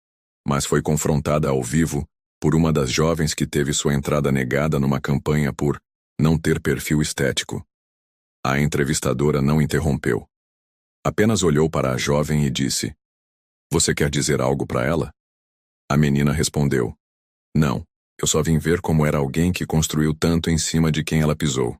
mas foi confrontada ao vivo por uma das jovens que teve sua entrada negada numa campanha por não ter perfil estético. A entrevistadora não interrompeu. Apenas olhou para a jovem e disse: "Você quer dizer algo para ela?" A menina respondeu: "Não, eu só vim ver como era alguém que construiu tanto em cima de quem ela pisou."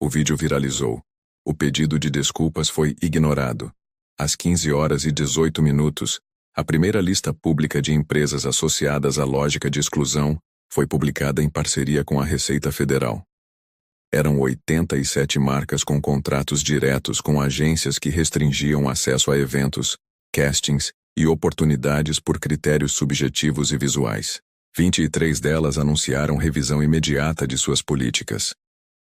O vídeo viralizou. O pedido de desculpas foi ignorado. Às 15h18, a primeira lista pública de empresas associadas à lógica de exclusão foi publicada em parceria com a Receita Federal. Eram 87 marcas com contratos diretos com agências que restringiam acesso a eventos, castings e oportunidades por critérios subjetivos e visuais. 23 delas anunciaram revisão imediata de suas políticas.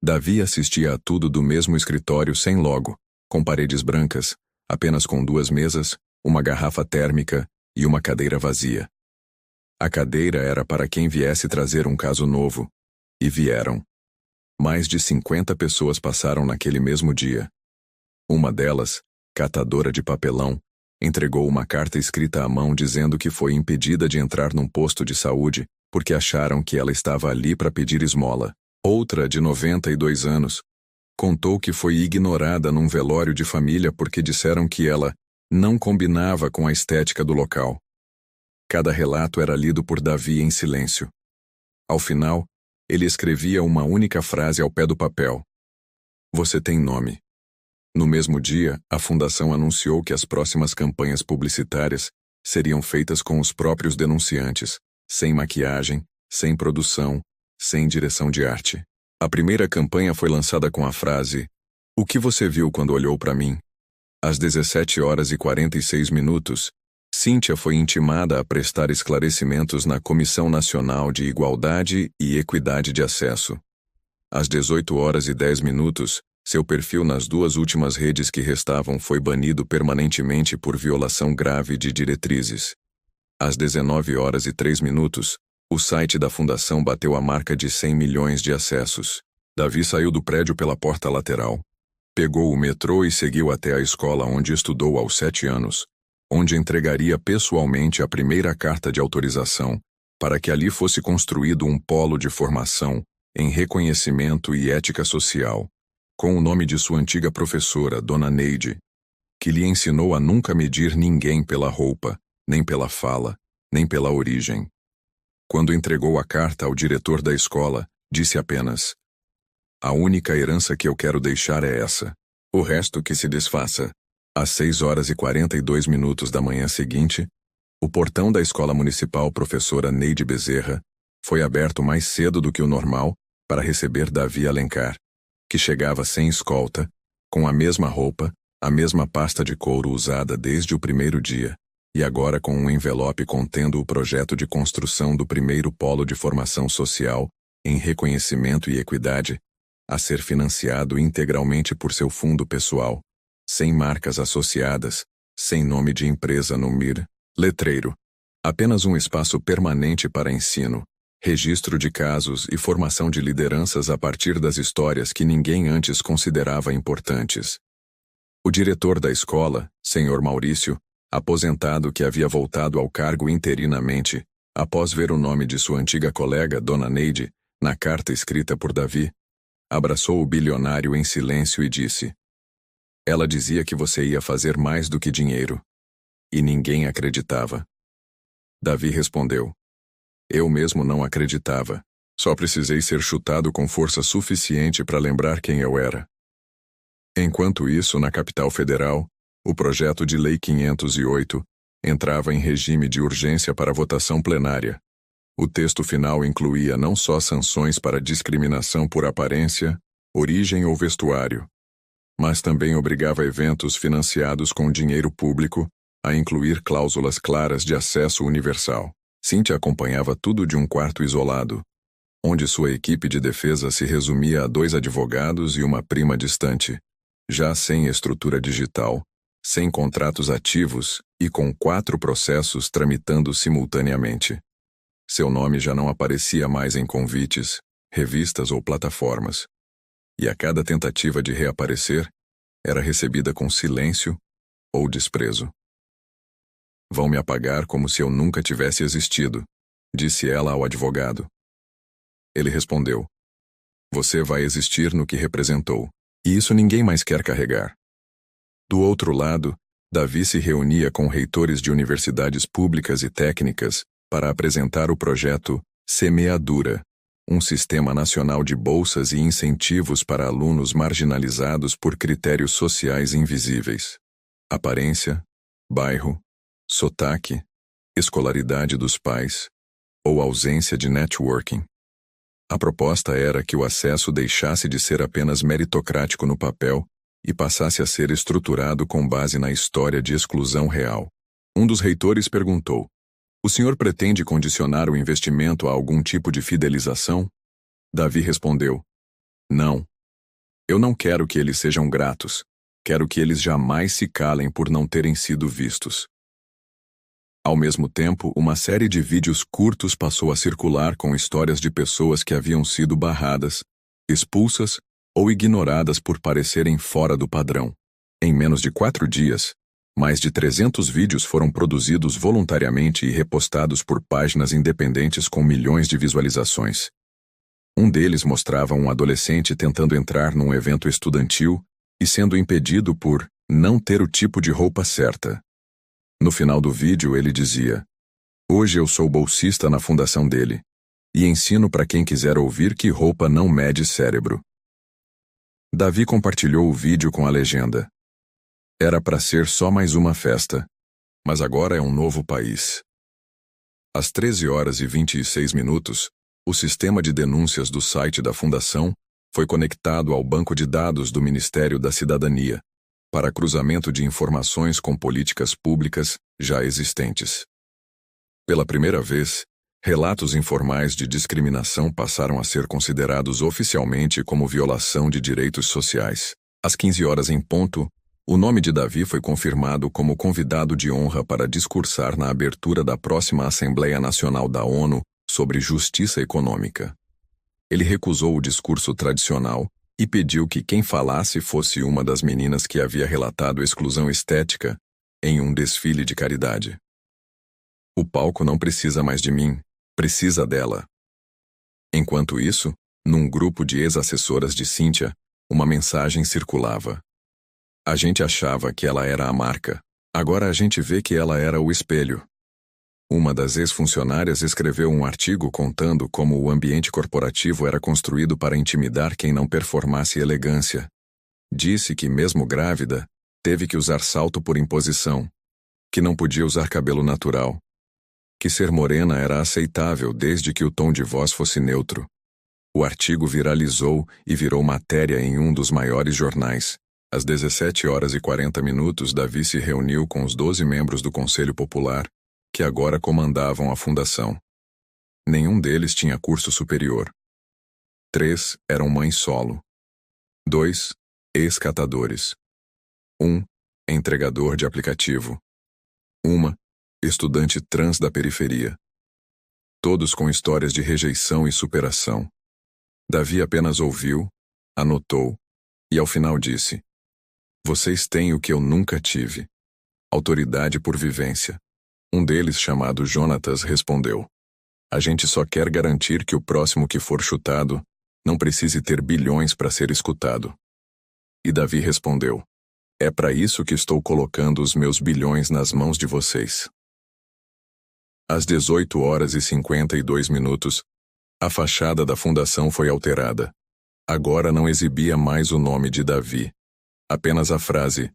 Davi assistia a tudo do mesmo escritório sem logo, com paredes brancas, apenas com 2 mesas, uma garrafa térmica e uma cadeira vazia. A cadeira era para quem viesse trazer um caso novo. E vieram. Mais de 50 pessoas passaram naquele mesmo dia. Uma delas, catadora de papelão, entregou uma carta escrita à mão dizendo que foi impedida de entrar num posto de saúde porque acharam que ela estava ali para pedir esmola. Outra, de 92 anos, contou que foi ignorada num velório de família porque disseram que ela não combinava com a estética do local. Cada relato era lido por Davi em silêncio. Ao final, ele escrevia uma única frase ao pé do papel. Você tem nome. No mesmo dia, a fundação anunciou que as próximas campanhas publicitárias seriam feitas com os próprios denunciantes, sem maquiagem, sem produção, sem direção de arte. A primeira campanha foi lançada com a frase: "O que você viu quando olhou para mim?" Às 17h46, Cíntia foi intimada a prestar esclarecimentos na Comissão Nacional de Igualdade e Equidade de Acesso. Às 18h10, seu perfil nas 2 últimas redes que restavam foi banido permanentemente por violação grave de diretrizes. Às 19h03, o site da fundação bateu a marca de 100 milhões de acessos. Davi saiu do prédio pela porta lateral. Pegou o metrô e seguiu até a escola onde estudou aos 7 anos, onde entregaria pessoalmente a primeira carta de autorização para que ali fosse construído um polo de formação em reconhecimento e ética social, com o nome de sua antiga professora, Dona Neide, que lhe ensinou a nunca medir ninguém pela roupa, nem pela fala, nem pela origem. Quando entregou a carta ao diretor da escola, disse apenas: "A única herança que eu quero deixar é essa. O resto que se desfaça." Às 6h42 da manhã seguinte, o portão da Escola Municipal Professora Neide Bezerra foi aberto mais cedo do que o normal para receber Davi Alencar, que chegava sem escolta, com a mesma roupa, a mesma pasta de couro usada desde o primeiro dia, e agora com um envelope contendo o projeto de construção do primeiro polo de formação social, em reconhecimento e equidade, a ser financiado integralmente por seu fundo pessoal, sem marcas associadas, sem nome de empresa no MIR, letreiro. Apenas um espaço permanente para ensino, registro de casos e formação de lideranças a partir das histórias que ninguém antes considerava importantes. O diretor da escola, Sr. Maurício, aposentado que havia voltado ao cargo interinamente, após ver o nome de sua antiga colega, Dona Neide, na carta escrita por Davi, abraçou o bilionário em silêncio e disse: "Ela dizia que você ia fazer mais do que dinheiro." E ninguém acreditava. Davi respondeu: "Eu mesmo não acreditava. Só precisei ser chutado com força suficiente para lembrar quem eu era." Enquanto isso, na capital federal, o projeto de Lei 508 entrava em regime de urgência para votação plenária. O texto final incluía não só sanções para discriminação por aparência, origem ou vestuário, mas também obrigava eventos financiados com dinheiro público a incluir cláusulas claras de acesso universal. Cíntia acompanhava tudo de um quarto isolado, onde sua equipe de defesa se resumia a 2 advogados e uma prima distante, já sem estrutura digital, sem contratos ativos e com 4 processos tramitando simultaneamente. Seu nome já não aparecia mais em convites, revistas ou plataformas. E a cada tentativa de reaparecer, era recebida com silêncio ou desprezo. "Vão me apagar como se eu nunca tivesse existido", disse ela ao advogado. Ele respondeu: "Você vai existir no que representou, e isso ninguém mais quer carregar." Do outro lado, Davi se reunia com reitores de universidades públicas e técnicas para apresentar o projeto Semeadura, um sistema nacional de bolsas e incentivos para alunos marginalizados por critérios sociais invisíveis. Aparência, bairro, sotaque, escolaridade dos pais ou ausência de networking. A proposta era que o acesso deixasse de ser apenas meritocrático no papel e passasse a ser estruturado com base na história de exclusão real. Um dos reitores perguntou: "O senhor pretende condicionar o investimento a algum tipo de fidelização?" Davi respondeu: "Não. Eu não quero que eles sejam gratos. Quero que eles jamais se calem por não terem sido vistos." Ao mesmo tempo, uma série de vídeos curtos passou a circular com histórias de pessoas que haviam sido barradas, expulsas ou ignoradas por parecerem fora do padrão. Em menos de 4 dias, mais de 300 vídeos foram produzidos voluntariamente e repostados por páginas independentes com milhões de visualizações. Um deles mostrava um adolescente tentando entrar num evento estudantil e sendo impedido por não ter o tipo de roupa certa. No final do vídeo ele dizia: "Hoje eu sou bolsista na fundação dele e ensino para quem quiser ouvir que roupa não mede cérebro." Davi compartilhou o vídeo com a legenda: "Era para ser só mais uma festa, mas agora é um novo país." Às 13h26, o sistema de denúncias do site da fundação foi conectado ao banco de dados do Ministério da Cidadania, para cruzamento de informações com políticas públicas já existentes. Pela primeira vez, relatos informais de discriminação passaram a ser considerados oficialmente como violação de direitos sociais. Às 15h em ponto, o nome de Davi foi confirmado como convidado de honra para discursar na abertura da próxima Assembleia Nacional da ONU sobre Justiça Econômica. Ele recusou o discurso tradicional e pediu que quem falasse fosse uma das meninas que havia relatado exclusão estética em um desfile de caridade. "O palco não precisa mais de mim, precisa dela." Enquanto isso, num grupo de ex-assessoras de Cíntia, uma mensagem circulava: "A gente achava que ela era a marca. Agora a gente vê que ela era o espelho." Uma das ex-funcionárias escreveu um artigo contando como o ambiente corporativo era construído para intimidar quem não performasse elegância. Disse que, mesmo grávida, teve que usar salto por imposição, que não podia usar cabelo natural, que ser morena era aceitável desde que o tom de voz fosse neutro. O artigo viralizou e virou matéria em um dos maiores jornais. Às 17h40, Davi se reuniu com os 12 membros do Conselho Popular, que agora comandavam a fundação. Nenhum deles tinha curso superior. 3 eram mães solo. 2, ex-catadores. 1, entregador de aplicativo. 1, estudante trans da periferia. Todos com histórias de rejeição e superação. Davi apenas ouviu, anotou, e ao final disse: "Vocês têm o que eu nunca tive: autoridade por vivência." Um deles, chamado Jonatas, respondeu: "A gente só quer garantir que o próximo que for chutado não precise ter bilhões para ser escutado." E Davi respondeu: "É para isso que estou colocando os meus bilhões nas mãos de vocês." Às 18h52, a fachada da fundação foi alterada. Agora não exibia mais o nome de Davi, apenas a frase: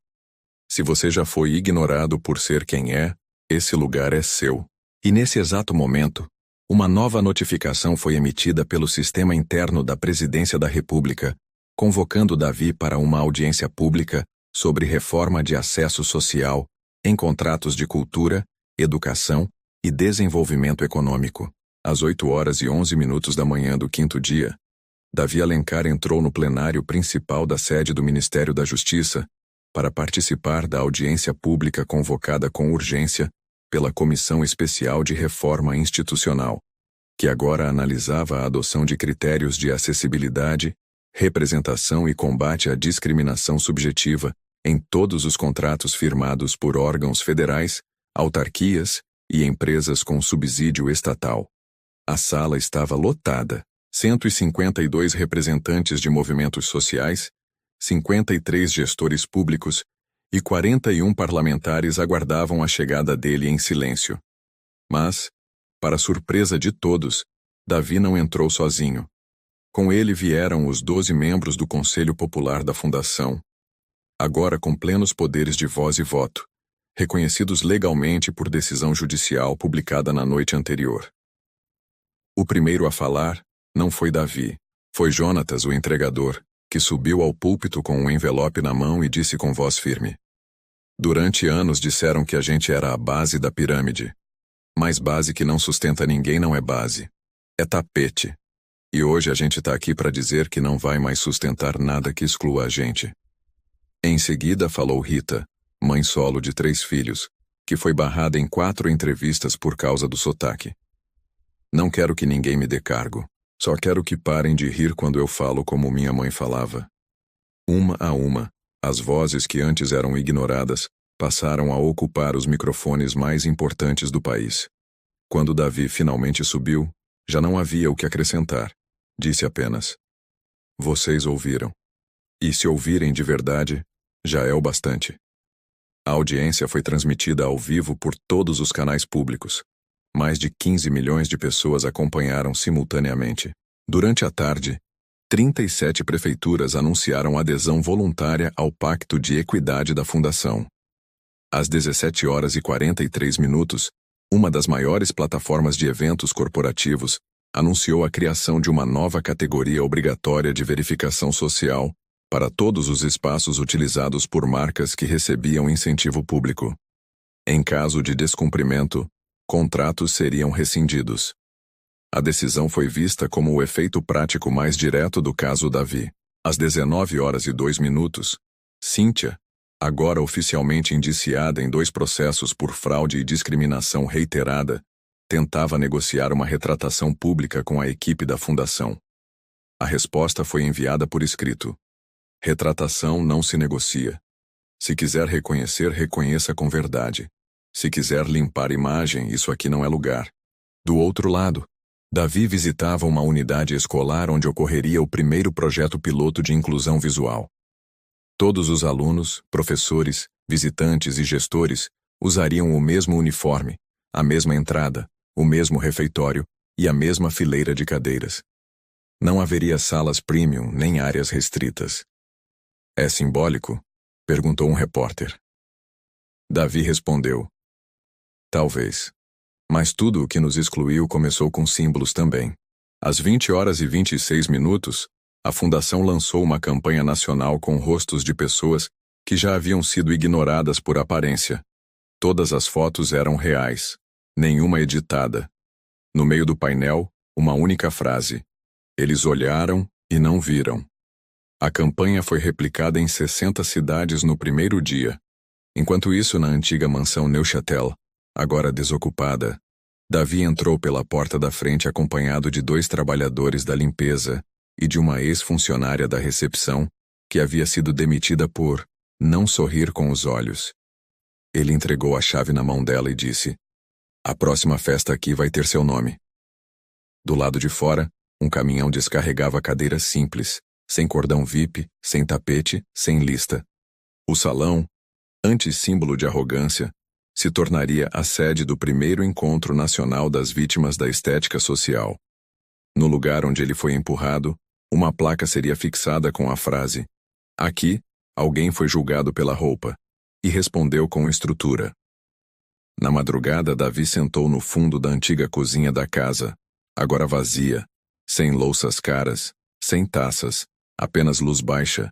"Se você já foi ignorado por ser quem é, esse lugar é seu." E nesse exato momento, uma nova notificação foi emitida pelo sistema interno da Presidência da República, convocando Davi para uma audiência pública sobre reforma de acesso social em contratos de cultura, educação e desenvolvimento econômico. Às 8h11 da manhã do 5º dia, Davi Alencar entrou no plenário principal da sede do Ministério da Justiça para participar da audiência pública convocada com urgência pela Comissão Especial de Reforma Institucional, que agora analisava a adoção de critérios de acessibilidade, representação e combate à discriminação subjetiva em todos os contratos firmados por órgãos federais, autarquias e empresas com subsídio estatal. A sala estava lotada: 152 representantes de movimentos sociais, 53 gestores públicos e 41 parlamentares aguardavam a chegada dele em silêncio. Mas, para surpresa de todos, Davi não entrou sozinho. Com ele vieram os 12 membros do Conselho Popular da Fundação, agora com plenos poderes de voz e voto, reconhecidos legalmente por decisão judicial publicada na noite anterior. O primeiro a falar Não foi Davi. Foi Jonatas, o entregador, que subiu ao púlpito com um envelope na mão e disse com voz firme: Durante anos disseram que a gente era a base da pirâmide. Mas base que não sustenta ninguém não é base. É tapete. E hoje a gente tá aqui para dizer que não vai mais sustentar nada que exclua a gente. Em seguida falou Rita, mãe solo de 3 filhos, que foi barrada em 4 entrevistas por causa do sotaque. Não quero que ninguém me dê cargo. Só quero que parem de rir quando eu falo como minha mãe falava. Uma a uma, as vozes que antes eram ignoradas passaram a ocupar os microfones mais importantes do país. Quando Davi finalmente subiu, já não havia o que acrescentar. Disse apenas: Vocês ouviram. E se ouvirem de verdade, já é o bastante. A audiência foi transmitida ao vivo por todos os canais públicos. Mais de 15 milhões de pessoas acompanharam simultaneamente. Durante a tarde, 37 prefeituras anunciaram adesão voluntária ao Pacto de Equidade da Fundação. Às 17h43, uma das maiores plataformas de eventos corporativos anunciou a criação de uma nova categoria obrigatória de verificação social para todos os espaços utilizados por marcas que recebiam incentivo público. Em caso de descumprimento, contratos seriam rescindidos. A decisão foi vista como o efeito prático mais direto do caso Davi. Às 19h02, Cíntia, agora oficialmente indiciada em 2 processos por fraude e discriminação reiterada, tentava negociar uma retratação pública com a equipe da fundação. A resposta foi enviada por escrito. Retratação não se negocia. Se quiser reconhecer, reconheça com verdade. Se quiser limpar imagem, isso aqui não é lugar. Do outro lado, Davi visitava uma unidade escolar onde ocorreria o primeiro projeto piloto de inclusão visual. Todos os alunos, professores, visitantes e gestores usariam o mesmo uniforme, a mesma entrada, o mesmo refeitório e a mesma fileira de cadeiras. Não haveria salas premium nem áreas restritas. É simbólico? Perguntou um repórter. Davi respondeu: Talvez. Mas tudo o que nos excluiu começou com símbolos também. Às 20h26, a Fundação lançou uma campanha nacional com rostos de pessoas que já haviam sido ignoradas por aparência. Todas as fotos eram reais, nenhuma editada. No meio do painel, uma única frase: Eles olharam e não viram. A campanha foi replicada em 60 cidades no primeiro dia. Enquanto isso, na antiga mansão Neuchâtel, agora desocupada, Davi entrou pela porta da frente acompanhado de 2 trabalhadores da limpeza e de uma ex-funcionária da recepção que havia sido demitida por não sorrir com os olhos. Ele entregou a chave na mão dela e disse: A próxima festa aqui vai ter seu nome. Do lado de fora, um caminhão descarregava cadeiras simples, sem cordão VIP, sem tapete, sem lista. O salão, antes símbolo de arrogância, se tornaria a sede do primeiro encontro nacional das vítimas da estética social. No lugar onde ele foi empurrado, uma placa seria fixada com a frase: Aqui, alguém foi julgado pela roupa, e respondeu com estrutura. Na madrugada, Davi sentou no fundo da antiga cozinha da casa, agora vazia, sem louças caras, sem taças, apenas luz baixa,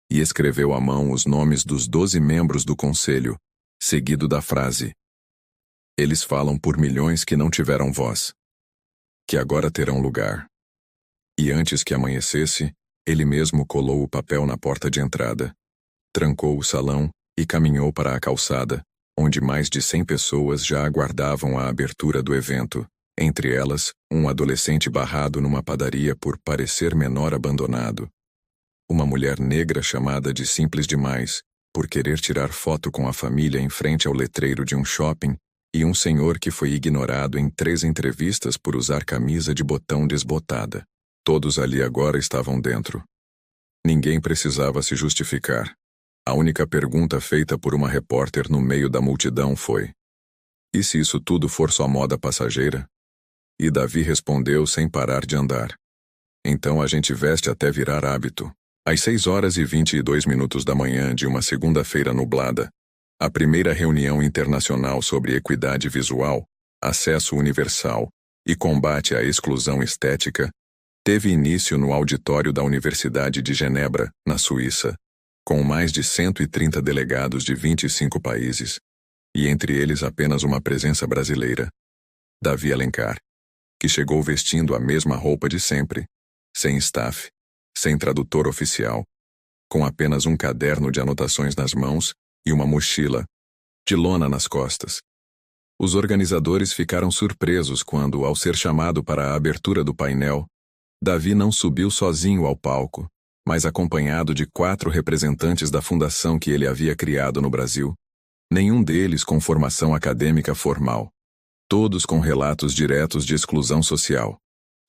e escreveu à mão os nomes dos 12 membros do conselho, seguido da frase: Eles falam por milhões que não tiveram voz, que agora terão lugar. E antes que amanhecesse, ele mesmo colou o papel na porta de entrada, trancou o salão e caminhou para a calçada, onde mais de 100 pessoas já aguardavam a abertura do evento, entre elas, um adolescente barrado numa padaria por parecer menor abandonado. Uma mulher negra chamada de simples demais, por querer tirar foto com a família em frente ao letreiro de um shopping, e um senhor que foi ignorado em 3 entrevistas por usar camisa de botão desbotada. Todos ali agora estavam dentro. Ninguém precisava se justificar. A única pergunta feita por uma repórter no meio da multidão foi: E se isso tudo for só moda passageira? E Davi respondeu sem parar de andar: Então a gente veste até virar hábito. Às 6h22 da manhã de uma segunda-feira nublada, a primeira reunião internacional sobre equidade visual, acesso universal e combate à exclusão estética teve início no auditório da Universidade de Genebra, na Suíça, com mais de 130 delegados de 25 países, e entre eles apenas uma presença brasileira, Davi Alencar, que chegou vestindo a mesma roupa de sempre, sem staff, sem tradutor oficial, com apenas um caderno de anotações nas mãos e uma mochila, de lona nas costas. Os organizadores ficaram surpresos quando, ao ser chamado para a abertura do painel, Davi não subiu sozinho ao palco, mas acompanhado de 4 representantes da fundação que ele havia criado no Brasil, nenhum deles com formação acadêmica formal, todos com relatos diretos de exclusão social.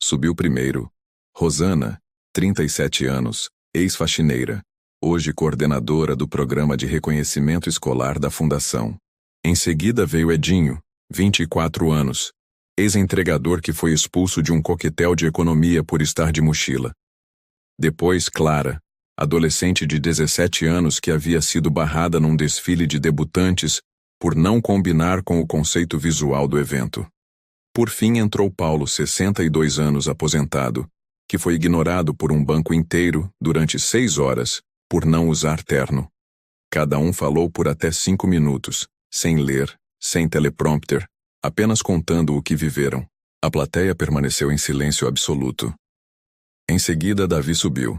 Subiu primeiro Rosana, 37 anos, ex-faxineira, hoje coordenadora do Programa de Reconhecimento Escolar da Fundação. Em seguida veio Edinho, 24 anos, ex-entregador que foi expulso de um coquetel de economia por estar de mochila. Depois Clara, adolescente de 17 anos que havia sido barrada num desfile de debutantes por não combinar com o conceito visual do evento. Por fim entrou Paulo, 62 anos, aposentado, que foi ignorado por um banco inteiro durante 6 horas, por não usar terno. Cada um falou por até 5 minutos, sem ler, sem teleprompter, apenas contando o que viveram. A plateia permaneceu em silêncio absoluto. Em seguida, Davi subiu.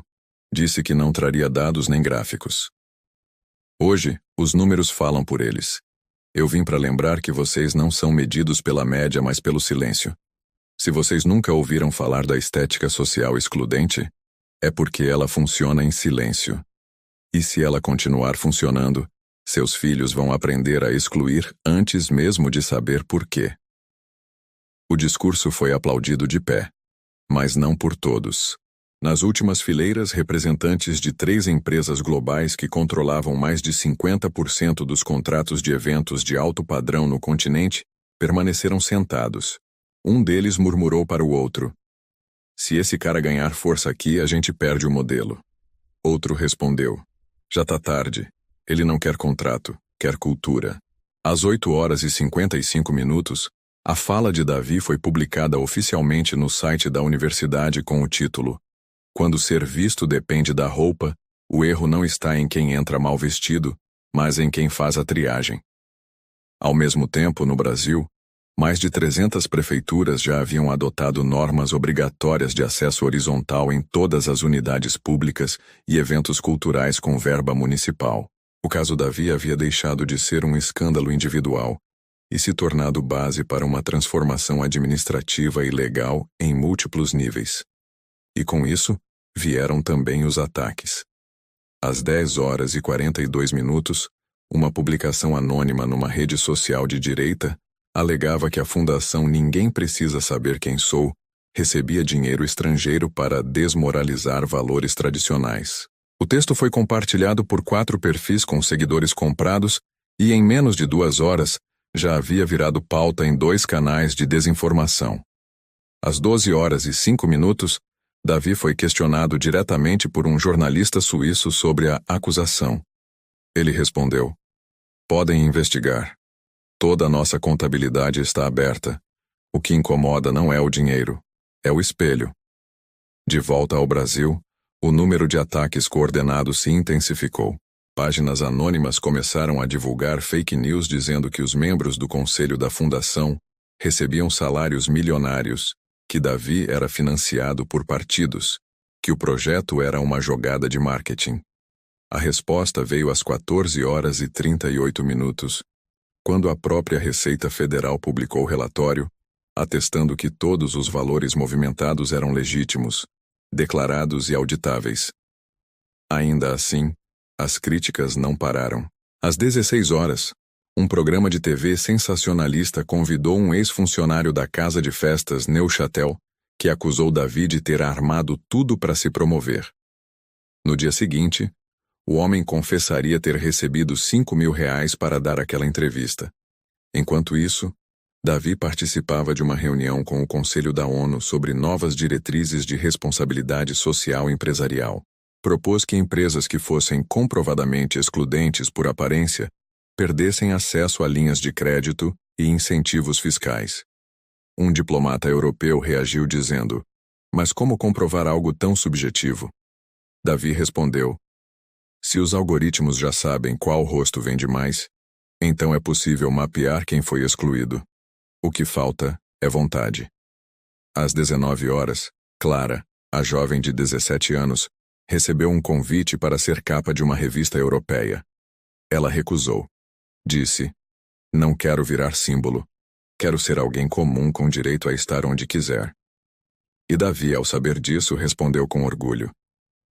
Disse que não traria dados nem gráficos. Hoje, os números falam por eles. Eu vim para lembrar que vocês não são medidos pela média, mas pelo silêncio. Se vocês nunca ouviram falar da estética social excludente, é porque ela funciona em silêncio. E se ela continuar funcionando, seus filhos vão aprender a excluir antes mesmo de saber por quê. O discurso foi aplaudido de pé, mas não por todos. Nas últimas fileiras, representantes de 3 empresas globais que controlavam mais de 50% dos contratos de eventos de alto padrão no continente permaneceram sentados. Um deles murmurou para o outro: "Se esse cara ganhar força aqui, a gente perde o modelo." Outro respondeu: "Já tá tarde. Ele não quer contrato, quer cultura." Às 8h55, a fala de Davi foi publicada oficialmente no site da universidade com o título: "Quando ser visto depende da roupa, o erro não está em quem entra mal vestido, mas em quem faz a triagem." Ao mesmo tempo, no Brasil, mais de 300 prefeituras já haviam adotado normas obrigatórias de acesso horizontal em todas as unidades públicas e eventos culturais com verba municipal. O caso Davi havia deixado de ser um escândalo individual e se tornado base para uma transformação administrativa e legal em múltiplos níveis. E com isso, vieram também os ataques. Às 10h42, uma publicação anônima numa rede social de direita alegava que a Fundação Ninguém Precisa Saber Quem Sou recebia dinheiro estrangeiro para desmoralizar valores tradicionais. O texto foi compartilhado por 4 perfis com seguidores comprados e, em menos de 2 horas, já havia virado pauta em 2 canais de desinformação. Às 12h05, Davi foi questionado diretamente por um jornalista suíço sobre a acusação. Ele respondeu: "Podem investigar. Toda a nossa contabilidade está aberta. O que incomoda não é o dinheiro, é o espelho." De volta ao Brasil, o número de ataques coordenados se intensificou. Páginas anônimas começaram a divulgar fake news dizendo que os membros do conselho da fundação recebiam salários milionários, que Davi era financiado por partidos, que o projeto era uma jogada de marketing. A resposta veio às 14h38, quando a própria Receita Federal publicou o relatório, atestando que todos os valores movimentados eram legítimos, declarados e auditáveis. Ainda assim, as críticas não pararam. Às 16h, um programa de TV sensacionalista convidou um ex-funcionário da casa de festas Neuchâtel, que acusou Davi de ter armado tudo para se promover. No dia seguinte, o homem confessaria ter recebido R$5.000 para dar aquela entrevista. Enquanto isso, Davi participava de uma reunião com o Conselho da ONU sobre novas diretrizes de responsabilidade social empresarial. Propôs que empresas que fossem comprovadamente excludentes por aparência perdessem acesso a linhas de crédito e incentivos fiscais. Um diplomata europeu reagiu dizendo: Mas como comprovar algo tão subjetivo? Davi respondeu: se os algoritmos já sabem qual rosto vende mais, então é possível mapear quem foi excluído. O que falta é vontade. Às 19 horas, Clara, a jovem de 17 anos, recebeu um convite para ser capa de uma revista europeia. Ela recusou. Disse: não quero virar símbolo. Quero ser alguém comum com direito a estar onde quiser. E Davi, ao saber disso, respondeu com orgulho: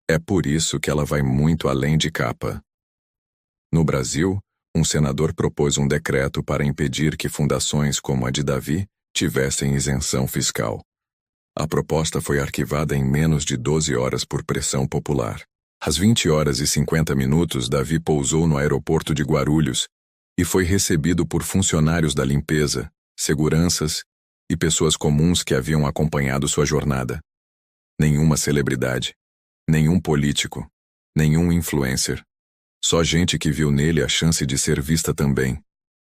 é por isso que ela vai muito além de capa. No Brasil, um senador propôs um decreto para impedir que fundações como a de Davi tivessem isenção fiscal. A proposta foi arquivada em menos de 12 horas por pressão popular. Às 20h50, Davi pousou no aeroporto de Guarulhos e foi recebido por funcionários da limpeza, seguranças e pessoas comuns que haviam acompanhado sua jornada. Nenhuma celebridade, nenhum político, nenhum influencer. Só gente que viu nele a chance de ser vista também.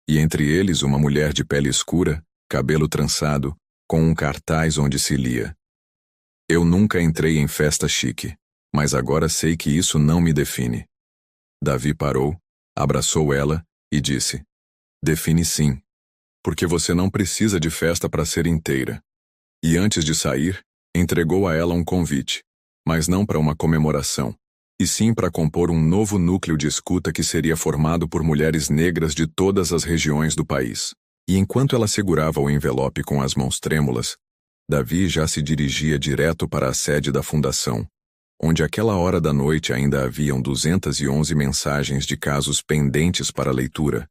E entre eles uma mulher de pele escura, cabelo trançado, com um cartaz onde se lia: eu nunca entrei em festa chique, mas agora sei que isso não me define. Davi parou, abraçou ela e disse: define sim, porque você não precisa de festa para ser inteira. E antes de sair, entregou a ela um convite, mas não para uma comemoração, e sim para compor um novo núcleo de escuta que seria formado por mulheres negras de todas as regiões do país. E enquanto ela segurava o envelope com as mãos trêmulas, Davi já se dirigia direto para a sede da fundação, onde àquela hora da noite ainda haviam 211 mensagens de casos pendentes para leitura,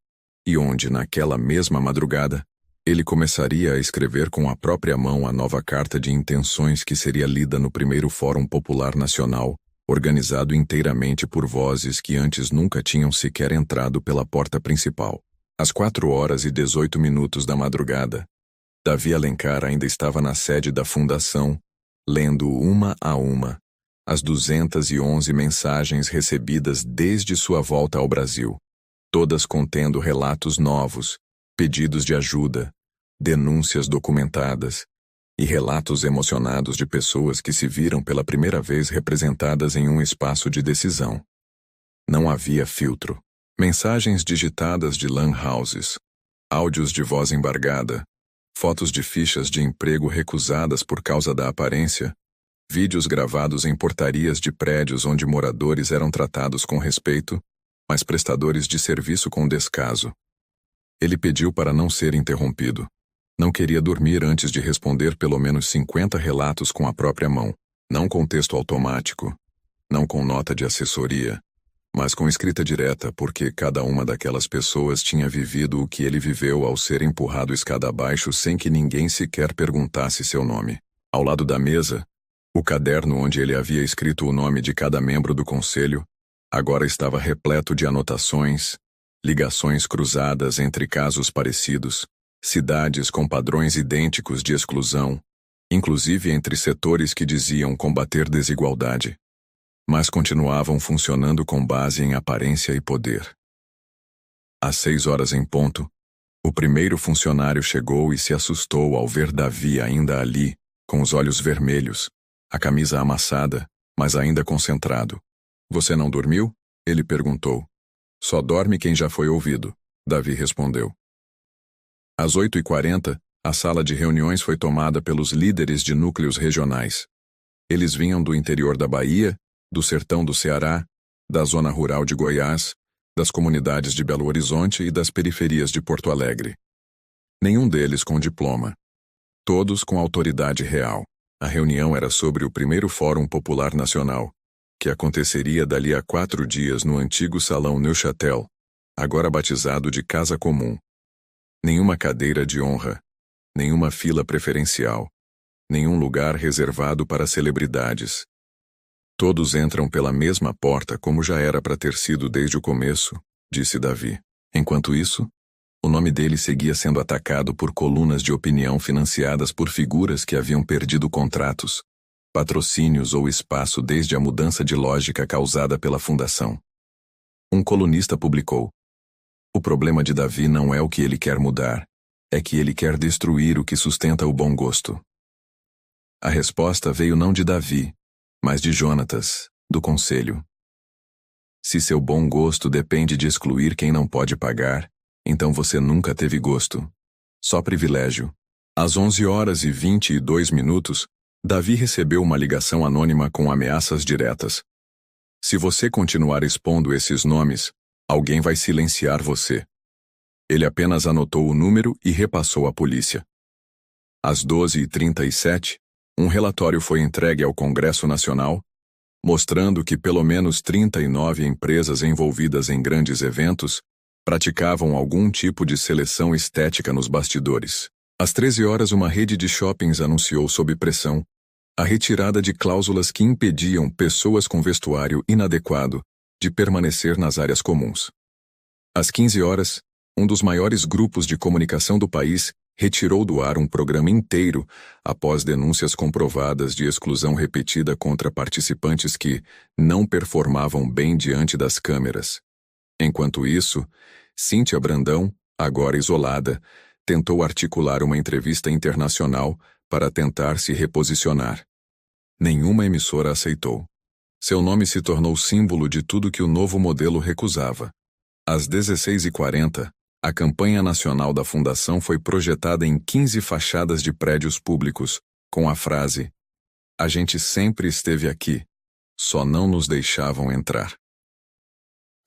e onde, naquela mesma madrugada, ele começaria a escrever com a própria mão a nova carta de intenções que seria lida no primeiro Fórum Popular Nacional, organizado inteiramente por vozes que antes nunca tinham sequer entrado pela porta principal. Às 4h18 da madrugada, Davi Alencar ainda estava na sede da fundação, lendo uma a uma as 211 mensagens recebidas desde sua volta ao Brasil, todas contendo relatos novos, pedidos de ajuda, denúncias documentadas e relatos emocionados de pessoas que se viram pela primeira vez representadas em um espaço de decisão. Não havia filtro. Mensagens digitadas de lan houses, áudios de voz embargada, fotos de fichas de emprego recusadas por causa da aparência, vídeos gravados em portarias de prédios onde moradores eram tratados com respeito, mas prestadores de serviço com descaso. Ele pediu para não ser interrompido. Não queria dormir antes de responder pelo menos 50 relatos com a própria mão, não com texto automático, não com nota de assessoria, mas com escrita direta, porque cada uma daquelas pessoas tinha vivido o que ele viveu ao ser empurrado escada abaixo sem que ninguém sequer perguntasse seu nome. Ao lado da mesa, o caderno onde ele havia escrito o nome de cada membro do conselho agora estava repleto de anotações, ligações cruzadas entre casos parecidos, cidades com padrões idênticos de exclusão, inclusive entre setores que diziam combater desigualdade, mas continuavam funcionando com base em aparência e poder. Às 6h em ponto, o primeiro funcionário chegou e se assustou ao ver Davi ainda ali, com os olhos vermelhos, a camisa amassada, mas ainda concentrado. Você não dormiu? Ele perguntou. Só dorme quem já foi ouvido, Davi respondeu. Às 8h40, a sala de reuniões foi tomada pelos líderes de núcleos regionais. Eles vinham do interior da Bahia, do sertão do Ceará, da zona rural de Goiás, das comunidades de Belo Horizonte e das periferias de Porto Alegre. Nenhum deles com diploma. Todos com autoridade real. A reunião era sobre o primeiro Fórum Popular Nacional, que aconteceria dali a 4 dias no antigo Salão Neuchâtel, agora batizado de Casa Comum. Nenhuma cadeira de honra, nenhuma fila preferencial, nenhum lugar reservado para celebridades. Todos entram pela mesma porta como já era para ter sido desde o começo, disse Davi. Enquanto isso, o nome dele seguia sendo atacado por colunas de opinião financiadas por figuras que haviam perdido contratos, patrocínios ou espaço desde a mudança de lógica causada pela fundação. Um colunista publicou: o problema de Davi não é o que ele quer mudar, é que ele quer destruir o que sustenta o bom gosto. A resposta veio não de Davi, mas de Jonatas, do conselho. Se seu bom gosto depende de excluir quem não pode pagar, então você nunca teve gosto. Só privilégio. Às 11h22, Davi recebeu uma ligação anônima com ameaças diretas. Se você continuar expondo esses nomes, alguém vai silenciar você. Ele apenas anotou o número e repassou à polícia. Às 12h37, um relatório foi entregue ao Congresso Nacional, mostrando que pelo menos 39 empresas envolvidas em grandes eventos praticavam algum tipo de seleção estética nos bastidores. Às 13h, uma rede de shoppings anunciou sob pressão a retirada de cláusulas que impediam pessoas com vestuário inadequado de permanecer nas áreas comuns. Às 15h, um dos maiores grupos de comunicação do país retirou do ar um programa inteiro após denúncias comprovadas de exclusão repetida contra participantes que não performavam bem diante das câmeras. Enquanto isso, Cíntia Brandão, agora isolada, tentou articular uma entrevista internacional para tentar se reposicionar. Nenhuma emissora aceitou. Seu nome se tornou símbolo de tudo que o novo modelo recusava. Às 16h40, a campanha nacional da Fundação foi projetada em 15 fachadas de prédios públicos, com a frase: "A gente sempre esteve aqui, só não nos deixavam entrar."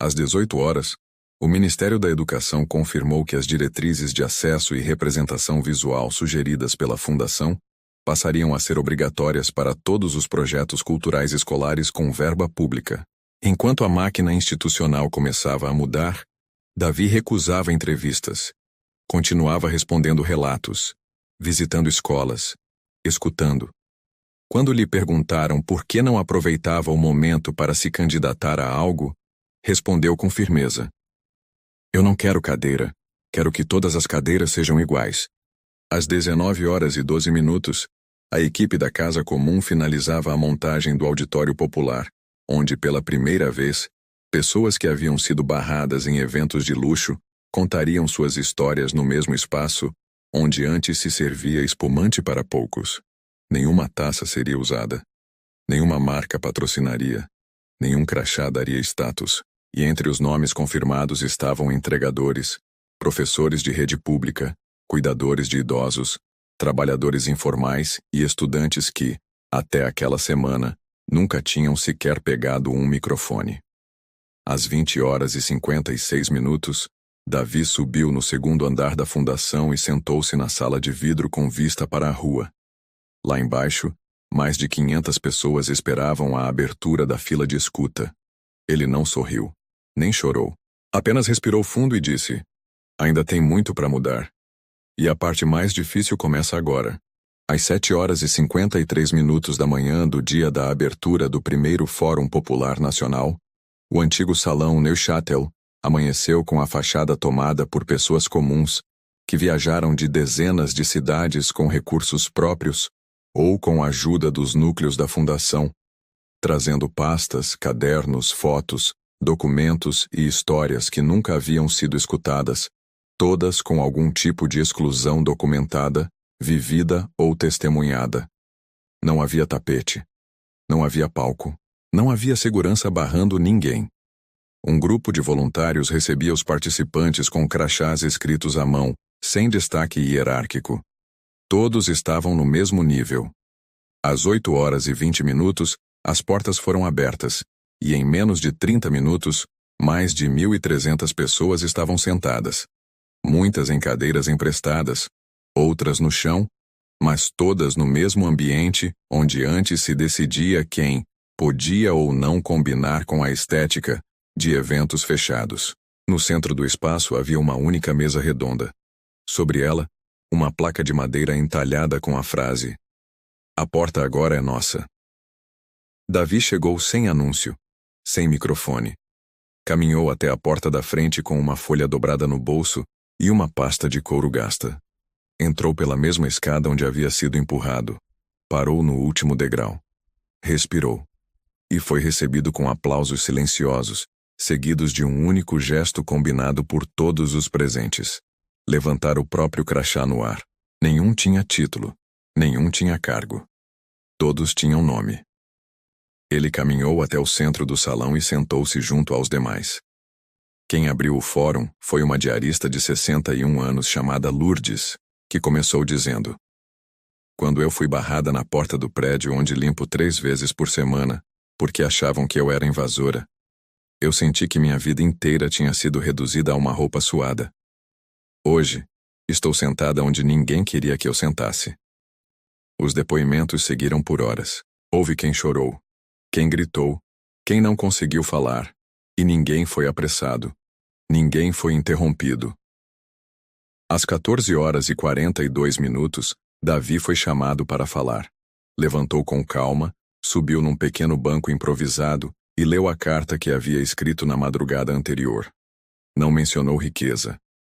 Às 18h, o Ministério da Educação confirmou que as diretrizes de acesso e representação visual sugeridas pela Fundação passariam a ser obrigatórias para todos os projetos culturais escolares com verba pública. Enquanto a máquina institucional começava a mudar, Davi recusava entrevistas. Continuava respondendo relatos, visitando escolas, escutando. Quando lhe perguntaram por que não aproveitava o momento para se candidatar a algo, respondeu com firmeza: "Eu não quero cadeira, quero que todas as cadeiras sejam iguais." Às 19h12, a equipe da Casa Comum finalizava a montagem do Auditório Popular, onde, pela primeira vez, pessoas que haviam sido barradas em eventos de luxo contariam suas histórias no mesmo espaço onde antes se servia espumante para poucos. Nenhuma taça seria usada. Nenhuma marca patrocinaria. Nenhum crachá daria status. E entre os nomes confirmados estavam entregadores, professores de rede pública, cuidadores de idosos, trabalhadores informais e estudantes que, até aquela semana, nunca tinham sequer pegado um microfone. Às 20h56, Davi subiu no segundo andar da fundação e sentou-se na sala de vidro com vista para a rua. Lá embaixo, mais de 500 pessoas esperavam a abertura da fila de escuta. Ele não sorriu, nem chorou. Apenas respirou fundo e disse: "Ainda tem muito para mudar. E a parte mais difícil começa agora." Às 7h53 da manhã do dia da abertura do primeiro Fórum Popular Nacional, o antigo Salão Neuchâtel amanheceu com a fachada tomada por pessoas comuns que viajaram de dezenas de cidades com recursos próprios ou com a ajuda dos núcleos da Fundação, trazendo pastas, cadernos, fotos, documentos e histórias que nunca haviam sido escutadas, todas com algum tipo de exclusão documentada, vivida ou testemunhada. Não havia tapete. Não havia palco. Não havia segurança barrando ninguém. Um grupo de voluntários recebia os participantes com crachás escritos à mão, sem destaque hierárquico. Todos estavam no mesmo nível. Às 8h20, as portas foram abertas, e em menos de 30 minutos, mais de 1.300 pessoas estavam sentadas. Muitas em cadeiras emprestadas, outras no chão, mas todas no mesmo ambiente onde antes se decidia quem podia ou não combinar com a estética de eventos fechados. No centro do espaço havia uma única mesa redonda. Sobre ela, uma placa de madeira entalhada com a frase: "A porta agora é nossa." Davi chegou sem anúncio, sem microfone. Caminhou até a porta da frente com uma folha dobrada no bolso e uma pasta de couro gasta. Entrou pela mesma escada onde havia sido empurrado. Parou no último degrau. Respirou. E foi recebido com aplausos silenciosos, seguidos de um único gesto combinado por todos os presentes: levantar o próprio crachá no ar. Nenhum tinha título, nenhum tinha cargo. Todos tinham nome. Ele caminhou até o centro do salão e sentou-se junto aos demais. Quem abriu o fórum foi uma diarista de 61 anos chamada Lourdes, que começou dizendo: "Quando eu fui barrada na porta do prédio onde limpo 3 vezes por semana, porque achavam que eu era invasora, eu senti que minha vida inteira tinha sido reduzida a uma roupa suada. Hoje, estou sentada onde ninguém queria que eu sentasse." Os depoimentos seguiram por horas. Houve quem chorou, quem gritou, quem não conseguiu falar, e ninguém foi apressado. Ninguém foi interrompido. Às 14h42, Davi foi chamado para falar. Levantou com calma, subiu num pequeno banco improvisado e leu a carta que havia escrito na madrugada anterior. Não mencionou riqueza.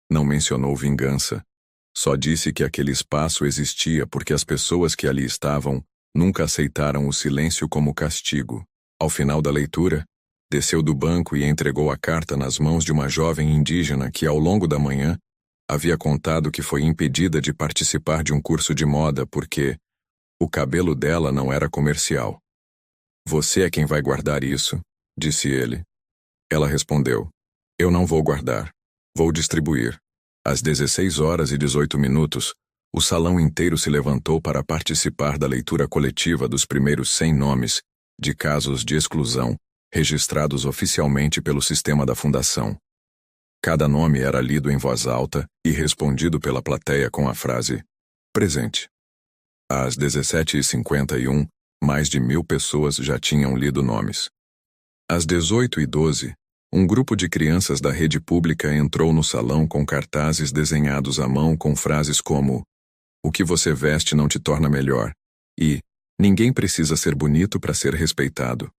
Não mencionou vingança. Só disse que aquele espaço existia porque as pessoas que ali estavam nunca aceitaram o silêncio como castigo. Ao final da leitura, desceu do banco e entregou a carta nas mãos de uma jovem indígena que, ao longo da manhã, havia contado que foi impedida de participar de um curso de moda porque o cabelo dela não era comercial. "Você é quem vai guardar isso", disse ele. Ela respondeu: "Eu não vou guardar. Vou distribuir." Às 16h18, o salão inteiro se levantou para participar da leitura coletiva dos primeiros 100 nomes de casos de exclusão registrados oficialmente pelo sistema da Fundação. Cada nome era lido em voz alta e respondido pela plateia com a frase "presente". Às 17h51, mais de 1.000 pessoas já tinham lido nomes. Às 18h12, um grupo de crianças da rede pública entrou no salão com cartazes desenhados à mão com frases como "O que você veste não te torna melhor" e "Ninguém precisa ser bonito para ser respeitado."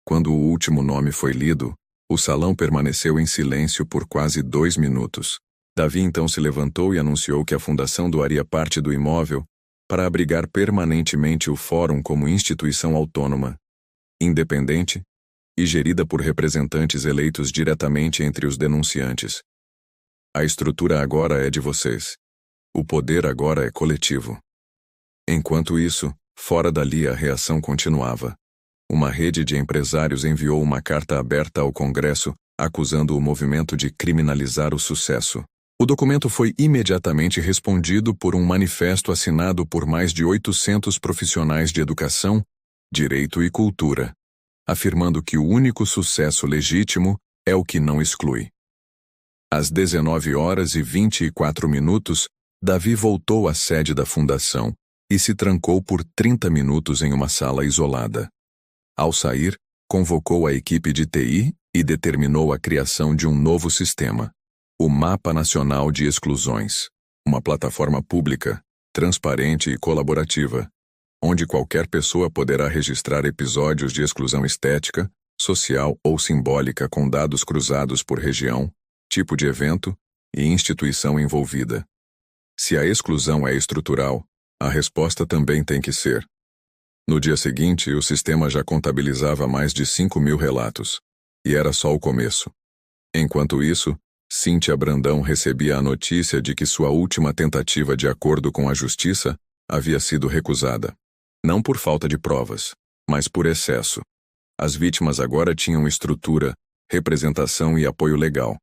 Quando o último nome foi lido, o salão permaneceu em silêncio por quase 2 minutos. Davi então se levantou e anunciou que a fundação doaria parte do imóvel para abrigar permanentemente o fórum como instituição autônoma, independente e gerida por representantes eleitos diretamente entre os denunciantes. "A estrutura agora é de vocês. O poder agora é coletivo." Enquanto isso, fora dali a reação continuava. Uma rede de empresários enviou uma carta aberta ao Congresso, acusando o movimento de criminalizar o sucesso. O documento foi imediatamente respondido por um manifesto assinado por mais de 800 profissionais de educação, direito e cultura, afirmando que o único sucesso legítimo é o que não exclui. Às 19h24, Davi voltou à sede da fundação e se trancou por 30 minutos em uma sala isolada. Ao sair, convocou a equipe de TI e determinou a criação de um novo sistema, o Mapa Nacional de Exclusões, uma plataforma pública, transparente e colaborativa, onde qualquer pessoa poderá registrar episódios de exclusão estética, social ou simbólica com dados cruzados por região, tipo de evento e instituição envolvida. Se a exclusão é estrutural, a resposta também tem que ser. No dia seguinte, o sistema já contabilizava mais de 5.000 relatos. E era só o começo. Enquanto isso, Cíntia Brandão recebia a notícia de que sua última tentativa de acordo com a justiça havia sido recusada. Não por falta de provas, mas por excesso. As vítimas agora tinham estrutura, representação e apoio legal.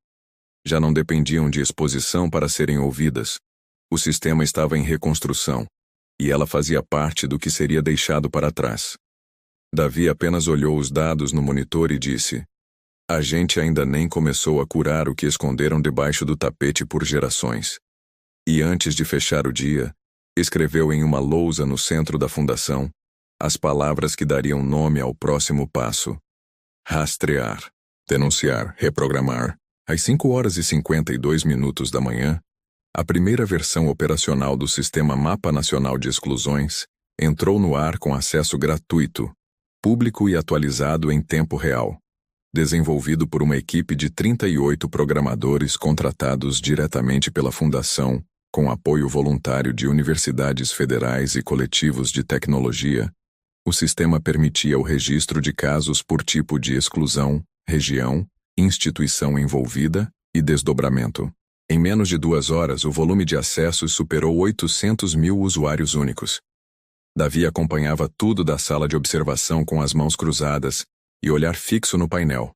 Já não dependiam de exposição para serem ouvidas. O sistema estava em reconstrução, e ela fazia parte do que seria deixado para trás. Davi apenas olhou os dados no monitor e disse: "A gente ainda nem começou a curar o que esconderam debaixo do tapete por gerações." E antes de fechar o dia, escreveu em uma lousa no centro da fundação as palavras que dariam nome ao próximo passo: rastrear, denunciar, reprogramar. Às 5h52 da manhã, a primeira versão operacional do Sistema Mapa Nacional de Exclusões entrou no ar com acesso gratuito, público e atualizado em tempo real, desenvolvido por uma equipe de 38 programadores contratados diretamente pela Fundação, com apoio voluntário de universidades federais e coletivos de tecnologia. O sistema permitia o registro de casos por tipo de exclusão, região, instituição envolvida e desdobramento. Em menos de 2 horas, o volume de acessos superou 800.000 usuários únicos. Davi acompanhava tudo da sala de observação com as mãos cruzadas e olhar fixo no painel.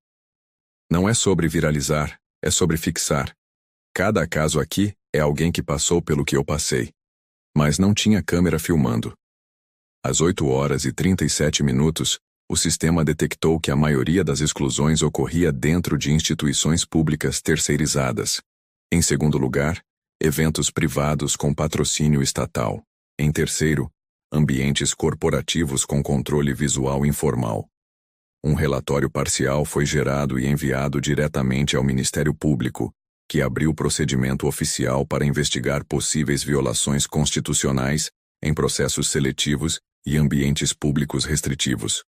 Não é sobre viralizar, é sobre fixar. Cada caso aqui é alguém que passou pelo que eu passei. Mas não tinha câmera filmando. Às 8h37, o sistema detectou que a maioria das exclusões ocorria dentro de instituições públicas terceirizadas. Em segundo lugar, eventos privados com patrocínio estatal. Em terceiro, ambientes corporativos com controle visual informal. Um relatório parcial foi gerado e enviado diretamente ao Ministério Público, que abriu procedimento oficial para investigar possíveis violações constitucionais em processos seletivos e ambientes públicos restritivos.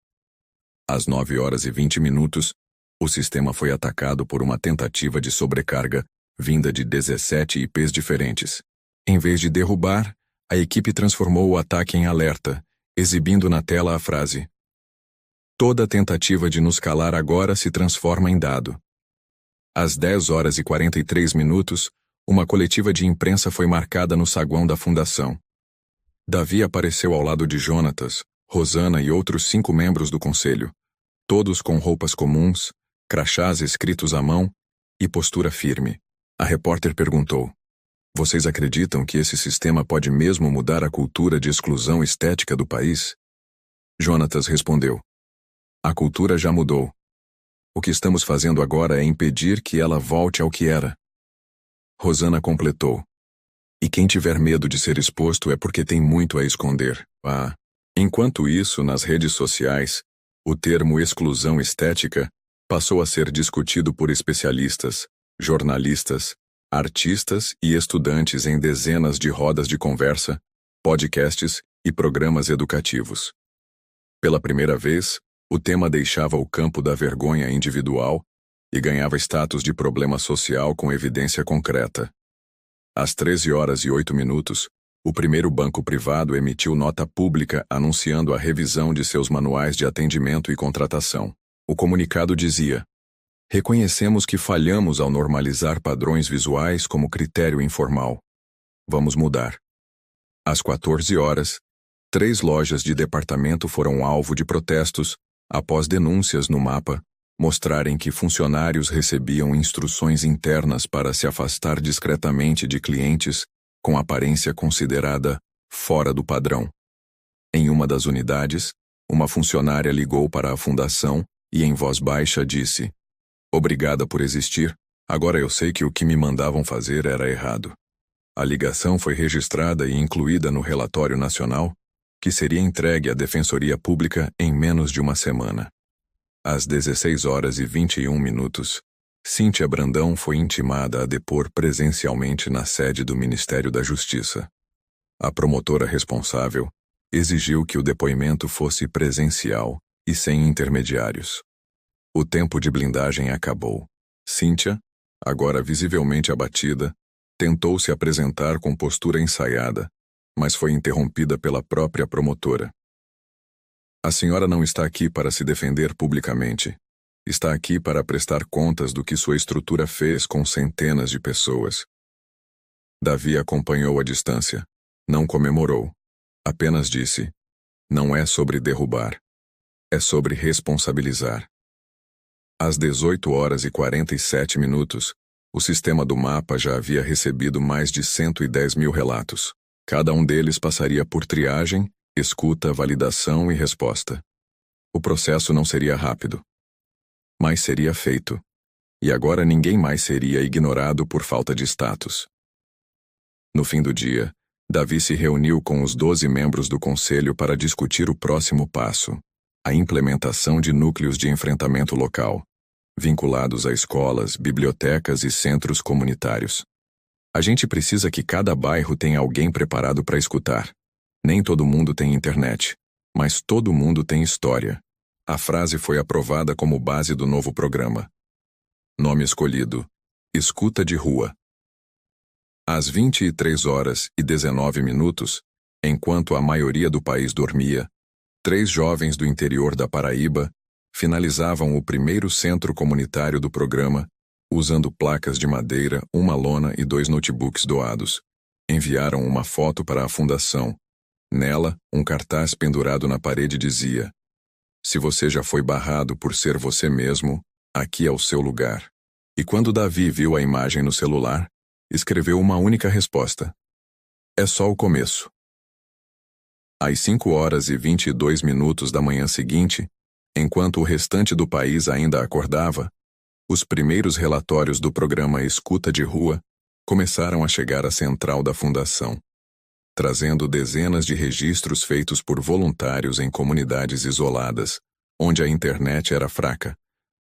Às 9h20, o sistema foi atacado por uma tentativa de sobrecarga vinda de 17 IPs diferentes. Em vez de derrubar, a equipe transformou o ataque em alerta, exibindo na tela a frase: "Toda tentativa de nos calar agora se transforma em dado." Às 10h43, uma coletiva de imprensa foi marcada no saguão da fundação. Davi apareceu ao lado de Jonatas, Rosana e outros 5 membros do conselho, todos com roupas comuns, crachás escritos à mão e postura firme. A repórter perguntou: "Vocês acreditam que esse sistema pode mesmo mudar a cultura de exclusão estética do país?" Jonatas respondeu: "A cultura já mudou. O que estamos fazendo agora é impedir que ela volte ao que era." Rosana completou: "E quem tiver medo de ser exposto é porque tem muito a esconder." Enquanto isso, nas redes sociais, o termo exclusão estética passou a ser discutido por especialistas, jornalistas, artistas e estudantes em dezenas de rodas de conversa, podcasts e programas educativos. Pela primeira vez, o tema deixava o campo da vergonha individual e ganhava status de problema social com evidência concreta. Às 13h08, o primeiro banco privado emitiu nota pública anunciando a revisão de seus manuais de atendimento e contratação. O comunicado dizia: "Reconhecemos que falhamos ao normalizar padrões visuais como critério informal. Vamos mudar." Às 14h, 3 lojas de departamento foram alvo de protestos após denúncias no mapa mostrarem que funcionários recebiam instruções internas para se afastar discretamente de clientes com aparência considerada fora do padrão. Em uma das unidades, uma funcionária ligou para a fundação e em voz baixa disse: "Obrigada por existir, agora eu sei que o que me mandavam fazer era errado." A ligação foi registrada e incluída no relatório nacional, que seria entregue à Defensoria Pública em menos de uma semana. Às 16h21, Cíntia Brandão foi intimada a depor presencialmente na sede do Ministério da Justiça. A promotora responsável exigiu que o depoimento fosse presencial e sem intermediários. O tempo de blindagem acabou. Cíntia, agora visivelmente abatida, tentou se apresentar com postura ensaiada, mas foi interrompida pela própria promotora. "A senhora não está aqui para se defender publicamente. Está aqui para prestar contas do que sua estrutura fez com centenas de pessoas." Davi acompanhou à distância. Não comemorou. Apenas disse: "Não é sobre derrubar. É sobre responsabilizar." Às 18h47, o sistema do mapa já havia recebido mais de 110 mil relatos. Cada um deles passaria por triagem, escuta, validação e resposta. O processo não seria rápido, mas seria feito. E agora ninguém mais seria ignorado por falta de status. No fim do dia, Davi se reuniu com os 12 membros do conselho para discutir o próximo passo: a implementação de núcleos de enfrentamento local, vinculados a escolas, bibliotecas e centros comunitários. "A gente precisa que cada bairro tenha alguém preparado para escutar. Nem todo mundo tem internet, mas todo mundo tem história." A frase foi aprovada como base do novo programa. Nome escolhido: Escuta de Rua. Às 23h19, enquanto a maioria do país dormia, 3 jovens do interior da Paraíba finalizavam o primeiro centro comunitário do programa, usando placas de madeira, uma lona e 2 notebooks doados. Enviaram uma foto para a fundação, Nela, um cartaz pendurado na parede dizia: "Se você já foi barrado por ser você mesmo, aqui é o seu lugar." E quando Davi viu a imagem no celular, escreveu uma única resposta: "É só o começo." Às 5h22 da manhã seguinte, enquanto o restante do país ainda acordava, os primeiros relatórios do programa Escuta de Rua começaram a chegar à central da fundação, trazendo dezenas de registros feitos por voluntários em comunidades isoladas, onde a internet era fraca,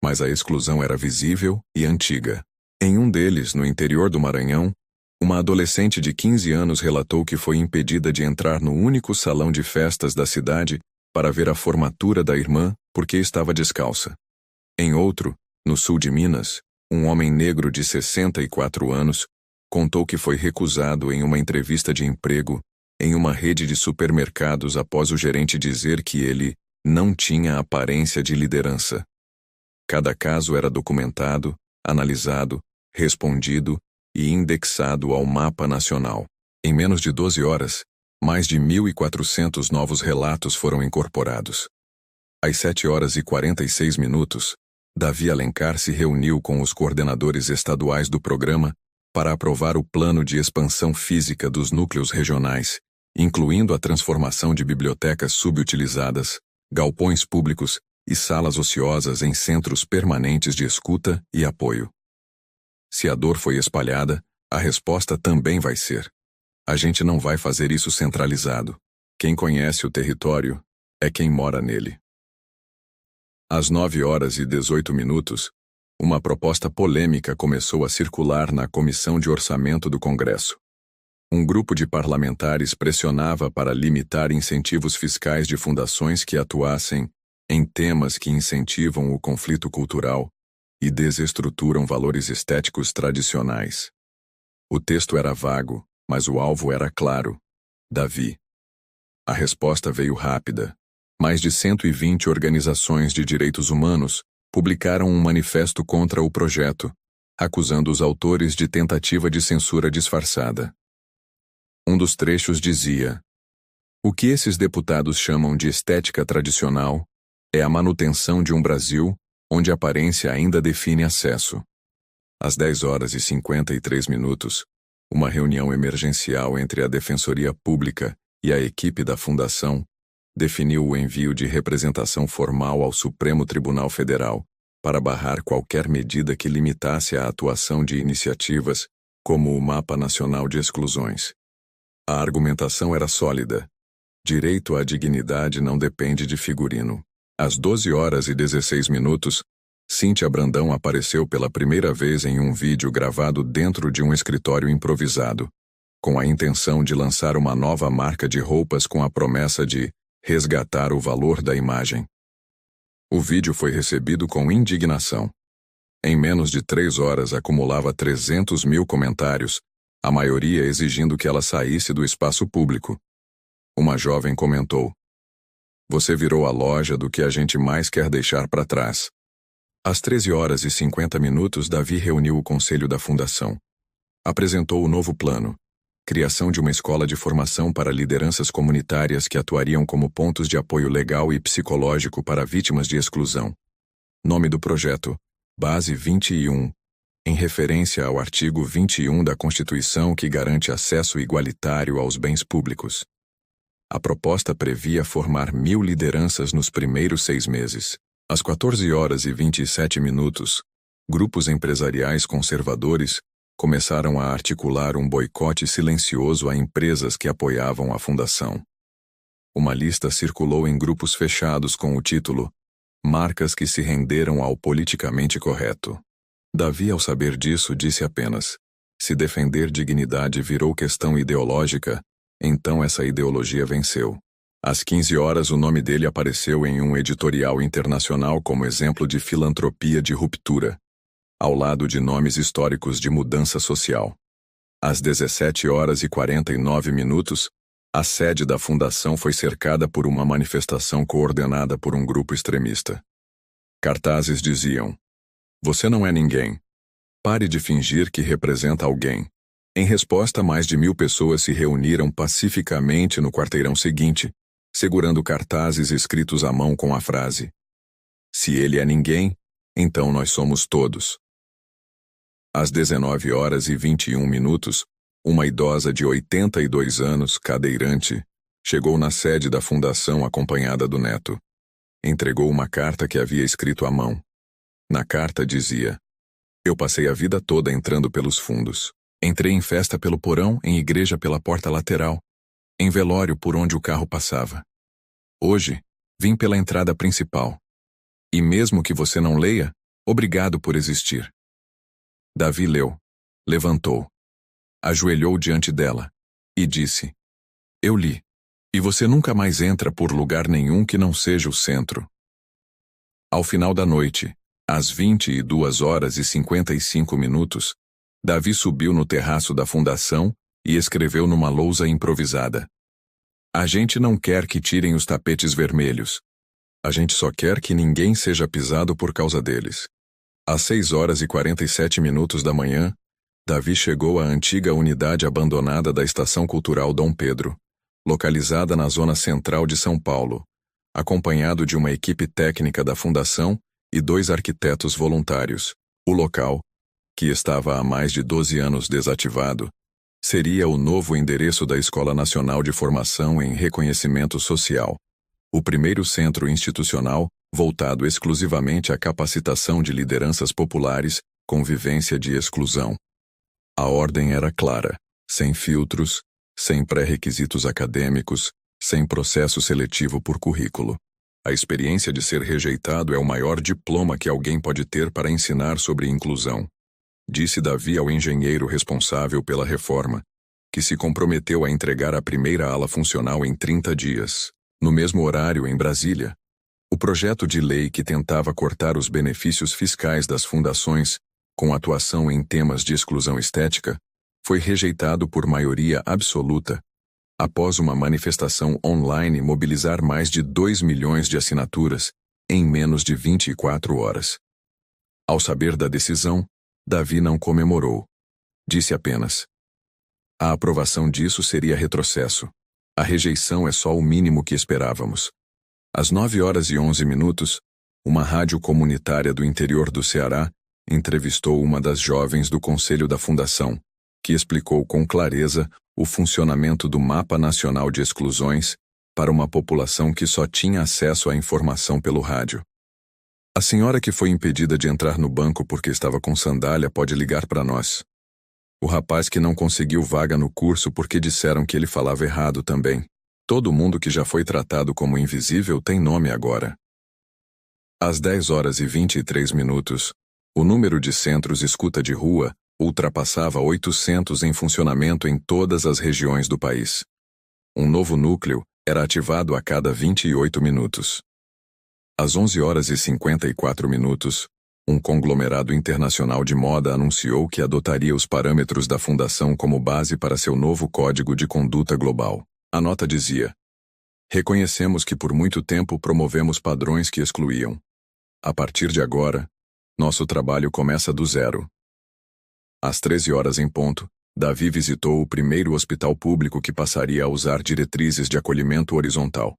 mas a exclusão era visível e antiga. Em um deles, no interior do Maranhão, uma adolescente de 15 anos relatou que foi impedida de entrar no único salão de festas da cidade para ver a formatura da irmã porque estava descalça. Em outro, no sul de Minas, um homem negro de 64 anos contou que foi recusado em uma entrevista de emprego em uma rede de supermercados após o gerente dizer que ele não tinha aparência de liderança. Cada caso era documentado, analisado, respondido e indexado ao mapa nacional. Em menos de 12 horas, mais de 1.400 novos relatos foram incorporados. Às 7h46, Davi Alencar se reuniu com os coordenadores estaduais do programa para aprovar o plano de expansão física dos núcleos regionais, incluindo a transformação de bibliotecas subutilizadas, galpões públicos e salas ociosas em centros permanentes de escuta e apoio. Se a dor foi espalhada, a resposta também vai ser: a gente não vai fazer isso centralizado. Quem conhece o território é quem mora nele. Às 9h18, uma proposta polêmica começou a circular na Comissão de Orçamento do Congresso. Um grupo de parlamentares pressionava para limitar incentivos fiscais de fundações que atuassem em temas que incentivam o conflito cultural e desestruturam valores estéticos tradicionais. O texto era vago, mas o alvo era claro: Davi. A resposta veio rápida. Mais de 120 organizações de direitos humanos publicaram um manifesto contra o projeto, acusando os autores de tentativa de censura disfarçada. Um dos trechos dizia: "O que esses deputados chamam de estética tradicional é a manutenção de um Brasil onde a aparência ainda define acesso." Às 10h53, uma reunião emergencial entre a Defensoria Pública e a equipe da Fundação definiu o envio de representação formal ao Supremo Tribunal Federal para barrar qualquer medida que limitasse a atuação de iniciativas como o Mapa Nacional de Exclusões. A argumentação era sólida: direito à dignidade não depende de figurino. Às 12h16, Cíntia Brandão apareceu pela primeira vez em um vídeo gravado dentro de um escritório improvisado, com a intenção de lançar uma nova marca de roupas com a promessa de resgatar o valor da imagem. O vídeo foi recebido com indignação. Em menos de 3 horas acumulava 300 mil comentários, a maioria exigindo que ela saísse do espaço público. Uma jovem comentou: "Você virou a loja do que a gente mais quer deixar para trás." Às 13h50, Davi reuniu o conselho da fundação. Apresentou o novo plano: criação de uma escola de formação para lideranças comunitárias que atuariam como pontos de apoio legal e psicológico para vítimas de exclusão. Nome do projeto: Base 21, em referência ao artigo 21 da Constituição, que garante acesso igualitário aos bens públicos. A proposta previa formar 1.000 lideranças nos primeiros 6 meses. Às 14h27, grupos empresariais conservadores começaram a articular um boicote silencioso a empresas que apoiavam a fundação. Uma lista circulou em grupos fechados com o título "Marcas que se renderam ao politicamente correto." Davi, ao saber disso, disse apenas: se defender dignidade virou questão ideológica, então essa ideologia venceu. Às 15 horas, o nome dele apareceu em um editorial internacional como exemplo de filantropia de ruptura, ao lado de nomes históricos de mudança social. Às 17h49, a sede da fundação foi cercada por uma manifestação coordenada por um grupo extremista. Cartazes diziam: "Você não é ninguém. Pare de fingir que representa alguém. Em resposta, mais de 1.000 pessoas se reuniram pacificamente no quarteirão seguinte, segurando cartazes escritos à mão com a frase: "Se ele é ninguém, então nós somos todos." Às 19h21, uma idosa de 82 anos, cadeirante, chegou na sede da fundação acompanhada do neto. Entregou uma carta que havia escrito à mão. Na carta dizia: "Eu passei a vida toda entrando pelos fundos. Entrei em festa pelo porão, em igreja pela porta lateral, em velório por onde o carro passava. Hoje, vim pela entrada principal. E mesmo que você não leia, obrigado por existir." Davi leu, levantou, ajoelhou diante dela e disse: "Eu li, e você nunca mais entra por lugar nenhum que não seja o centro." Ao final da noite, às 22h55, Davi subiu no terraço da fundação e escreveu numa lousa improvisada: "A gente não quer que tirem os tapetes vermelhos. A gente só quer que ninguém seja pisado por causa deles." Às 6h47 da manhã, Davi chegou à antiga unidade abandonada da Estação Cultural Dom Pedro, localizada na zona central de São Paulo, acompanhado de uma equipe técnica da fundação e 2 arquitetos voluntários. O local, que estava há mais de 12 anos desativado, seria o novo endereço da Escola Nacional de Formação em Reconhecimento Social, o primeiro centro institucional voltado exclusivamente à capacitação de lideranças populares com vivência de exclusão. A ordem era clara: sem filtros, sem pré-requisitos acadêmicos, sem processo seletivo por currículo. A experiência de ser rejeitado é o maior diploma que alguém pode ter para ensinar sobre inclusão, disse Davi ao engenheiro responsável pela reforma, que se comprometeu a entregar a primeira ala funcional em 30 dias. No mesmo horário, em Brasília, o projeto de lei que tentava cortar os benefícios fiscais das fundações com atuação em temas de exclusão estética foi rejeitado por maioria absoluta, após uma manifestação online mobilizar mais de 2 milhões de assinaturas em menos de 24 horas. Ao saber da decisão, Davi não comemorou. Disse apenas: "A aprovação disso seria retrocesso. A rejeição é só o mínimo que esperávamos." Às 9h11, uma rádio comunitária do interior do Ceará entrevistou uma das jovens do conselho da fundação, que explicou com clareza o funcionamento do Mapa Nacional de Exclusões para uma população que só tinha acesso à informação pelo rádio. "A senhora que foi impedida de entrar no banco porque estava com sandália pode ligar para nós. O rapaz que não conseguiu vaga no curso porque disseram que ele falava errado também. Todo mundo que já foi tratado como invisível tem nome agora." Às 10h23, o número de centros escuta de rua ultrapassava 800 em funcionamento em todas as regiões do país. Um novo núcleo era ativado a cada 28 minutos. Às 11h54, um conglomerado internacional de moda anunciou que adotaria os parâmetros da fundação como base para seu novo código de conduta global. A nota dizia: "Reconhecemos que por muito tempo promovemos padrões que excluíam. A partir de agora, nosso trabalho começa do zero." Às 13h em ponto, Davi visitou o primeiro hospital público que passaria a usar diretrizes de acolhimento horizontal.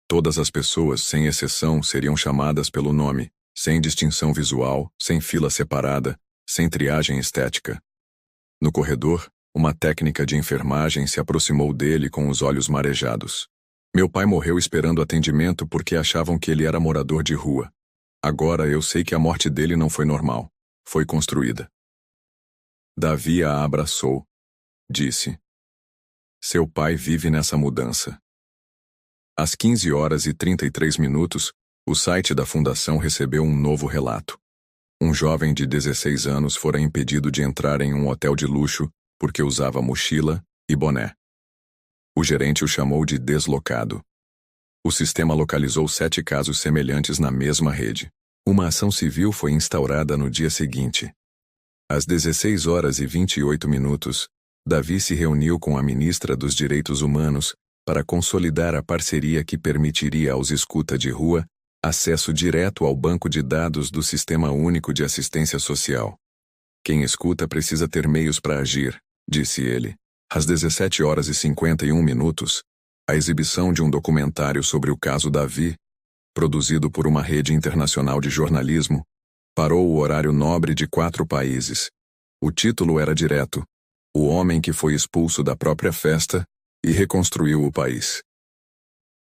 Todas as pessoas, sem exceção, seriam chamadas pelo nome, sem distinção visual, sem fila separada, sem triagem estética. No corredor, uma técnica de enfermagem se aproximou dele com os olhos marejados. "Meu pai morreu esperando atendimento porque achavam que ele era morador de rua. Agora eu sei que a morte dele não foi normal. Foi construída." Davi a abraçou. Disse: "Seu pai vive nessa mudança." Às 15h33, o site da fundação recebeu um novo relato. Um jovem de 16 anos fora impedido de entrar em um hotel de luxo porque usava mochila e boné. O gerente o chamou de deslocado. O sistema localizou 7 casos semelhantes na mesma rede. Uma ação civil foi instaurada no dia seguinte. Às 16h28, Davi se reuniu com a ministra dos Direitos Humanos para consolidar a parceria que permitiria aos escuta de rua acesso direto ao banco de dados do Sistema Único de Assistência Social. "Quem escuta precisa ter meios para agir", disse ele. Às 17h51, a exibição de um documentário sobre o caso Davi, produzido por uma rede internacional de jornalismo, parou o horário nobre de 4 países. O título era direto: O homem que foi expulso da própria festa e reconstruiu o país.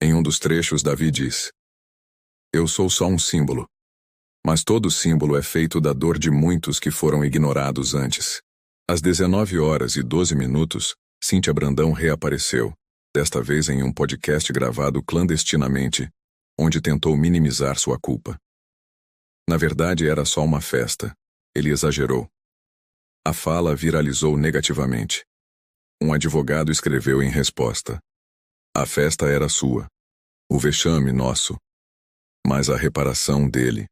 Em um dos trechos, Davi diz: Eu sou só um símbolo. Mas todo símbolo é feito da dor de muitos que foram ignorados antes. Às 19h12, Cíntia Brandão reapareceu, desta vez em um podcast gravado clandestinamente, onde tentou minimizar sua culpa. Na verdade, era só uma festa. Ele exagerou. A fala viralizou negativamente. Um advogado escreveu em resposta: A festa era sua. O vexame nosso. Mas a reparação dele.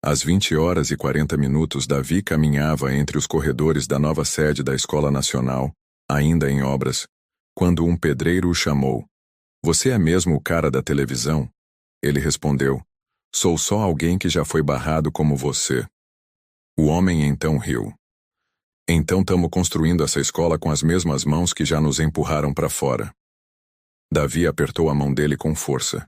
Às 20h40, Davi caminhava entre os corredores da nova sede da Escola Nacional, ainda em obras, quando um pedreiro o chamou. Você é mesmo o cara da televisão? Ele respondeu: Sou só alguém que já foi barrado como você. O homem então riu. Então tamo construindo essa escola com as mesmas mãos que já nos empurraram para fora. Davi apertou a mão dele com força.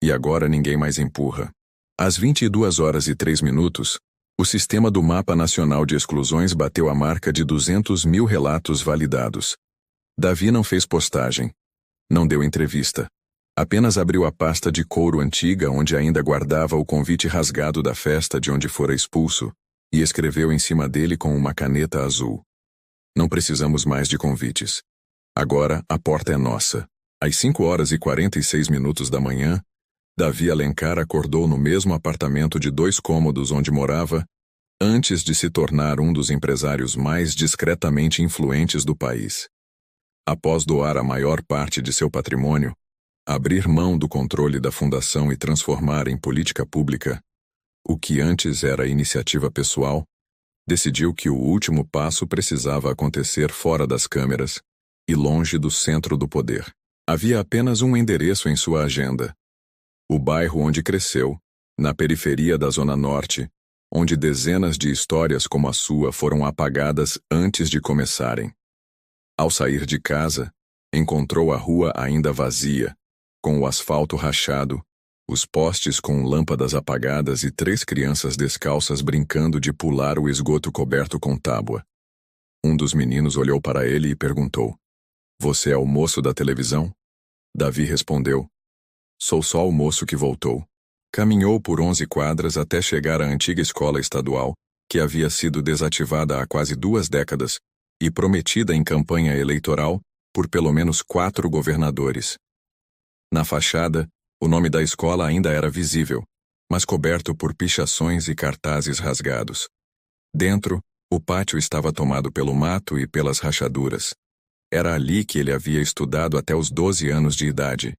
E agora ninguém mais empurra. Às 22h03, o sistema do Mapa Nacional de Exclusões bateu a marca de 200 mil relatos validados. Davi não fez postagem. Não deu entrevista. Apenas abriu a pasta de couro antiga onde ainda guardava o convite rasgado da festa de onde fora expulso, e escreveu em cima dele com uma caneta azul: Não precisamos mais de convites. Agora a porta é nossa. Às 5h46 Davi Alencar acordou no mesmo apartamento de 2 cômodos onde morava, antes de se tornar um dos empresários mais discretamente influentes do país. Após doar a maior parte de seu patrimônio, abrir mão do controle da fundação e transformar em política pública o que antes era iniciativa pessoal, decidiu que o último passo precisava acontecer fora das câmeras e longe do centro do poder. Havia apenas um endereço em sua agenda: o bairro onde cresceu, na periferia da Zona Norte, onde dezenas de histórias como a sua foram apagadas antes de começarem. Ao sair de casa, encontrou a rua ainda vazia, com o asfalto rachado, os postes com lâmpadas apagadas e 3 crianças descalças brincando de pular o esgoto coberto com tábua. Um dos meninos olhou para ele e perguntou: Você é o moço da televisão? Davi respondeu: Sou só o moço que voltou. Caminhou por 11 quadras até chegar à antiga escola estadual, que havia sido desativada há quase 2 décadas e prometida em campanha eleitoral por pelo menos 4 governadores. Na fachada, o nome da escola ainda era visível, mas coberto por pichações e cartazes rasgados. Dentro, o pátio estava tomado pelo mato e pelas rachaduras. Era ali que ele havia estudado até os 12 anos de idade.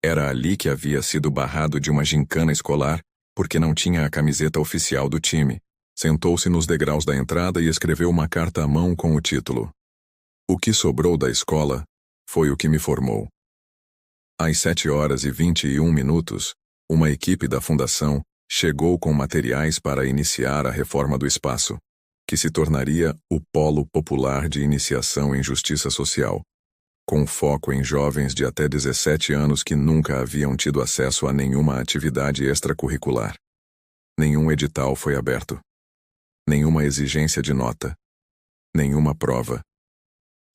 Era ali que havia sido barrado de uma gincana escolar porque não tinha a camiseta oficial do time. Sentou-se nos degraus da entrada e escreveu uma carta à mão com o título: O que sobrou da escola foi o que me formou. Às 7h21, uma equipe da fundação chegou com materiais para iniciar a reforma do espaço, que se tornaria o Polo Popular de Iniciação em Justiça Social, com foco em jovens de até 17 anos que nunca haviam tido acesso a nenhuma atividade extracurricular. Nenhum edital foi aberto. Nenhuma exigência de nota. Nenhuma prova.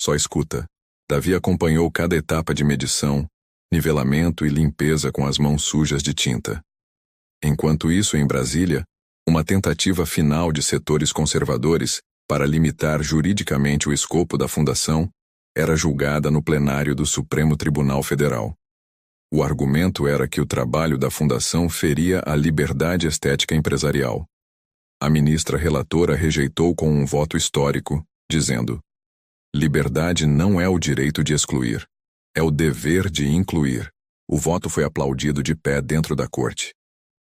Só escuta. Davi acompanhou cada etapa de medição, nivelamento e limpeza com as mãos sujas de tinta. Enquanto isso, em Brasília, uma tentativa final de setores conservadores para limitar juridicamente o escopo da fundação era julgada no plenário do Supremo Tribunal Federal. O argumento era que o trabalho da fundação feria a liberdade estética empresarial. A ministra relatora rejeitou com um voto histórico, dizendo: liberdade não é o direito de excluir, é o dever de incluir. O voto foi aplaudido de pé dentro da corte.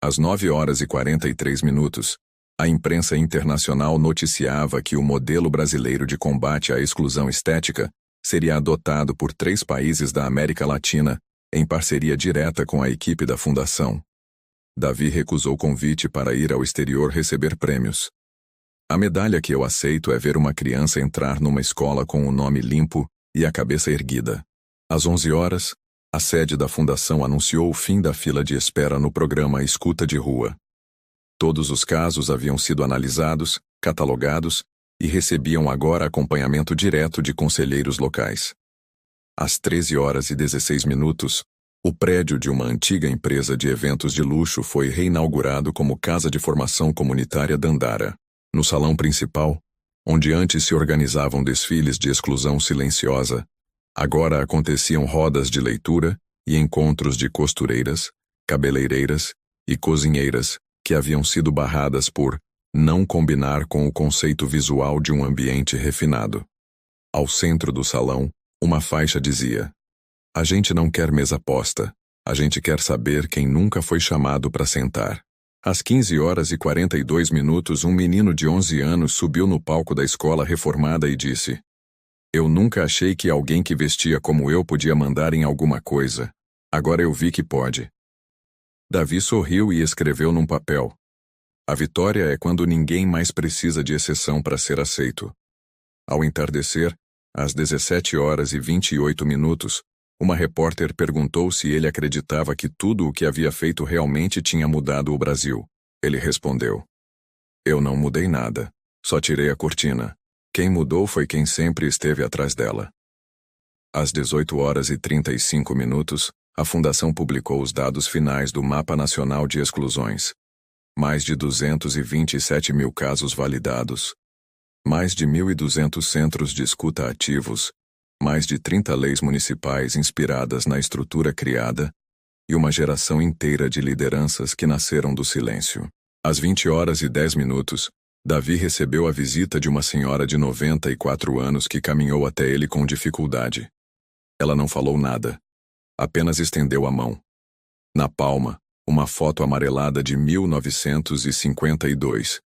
Às 9h43, a imprensa internacional noticiava que o modelo brasileiro de combate à exclusão estética seria adotado por 3 países da América Latina, em parceria direta com a equipe da fundação. Davi recusou convite para ir ao exterior receber prêmios. A medalha que eu aceito é ver uma criança entrar numa escola com o nome limpo e a cabeça erguida. Às 11 horas, a sede da fundação anunciou o fim da fila de espera no programa Escuta de Rua. Todos os casos haviam sido analisados, catalogados e recebiam agora acompanhamento direto de conselheiros locais. Às 13 horas e 16 minutos, o prédio de uma antiga empresa de eventos de luxo foi reinaugurado como Casa de Formação Comunitária Dandara. No salão principal, onde antes se organizavam desfiles de exclusão silenciosa, agora aconteciam rodas de leitura e encontros de costureiras, cabeleireiras e cozinheiras que haviam sido barradas por não combinar com o conceito visual de um ambiente refinado. Ao centro do salão, uma faixa dizia: "A gente não quer mesa posta, a gente quer saber quem nunca foi chamado para sentar." Às 15 horas e 42 minutos, um menino de 11 anos subiu no palco da escola reformada e disse: "Eu nunca achei que alguém que vestia como eu podia mandar em alguma coisa. Agora eu vi que pode." Davi sorriu e escreveu num papel: "A vitória é quando ninguém mais precisa de exceção para ser aceito." Ao entardecer, às 17 horas e 28 minutos, uma repórter perguntou se ele acreditava que tudo o que havia feito realmente tinha mudado o Brasil. Ele respondeu: "Eu não mudei nada, só tirei a cortina. Quem mudou foi quem sempre esteve atrás dela." Às 18 horas e 35 minutos, a Fundação publicou os dados finais do Mapa Nacional de Exclusões. Mais de 227 mil casos validados. Mais de 1.200 centros de escuta ativos. Mais de 30 leis municipais inspiradas na estrutura criada. E uma geração inteira de lideranças que nasceram do silêncio. Às 20 horas e 10 minutos, Davi recebeu a visita de uma senhora de 94 anos que caminhou até ele com dificuldade. Ela não falou nada. Apenas estendeu a mão. Na palma, uma foto amarelada de 1952.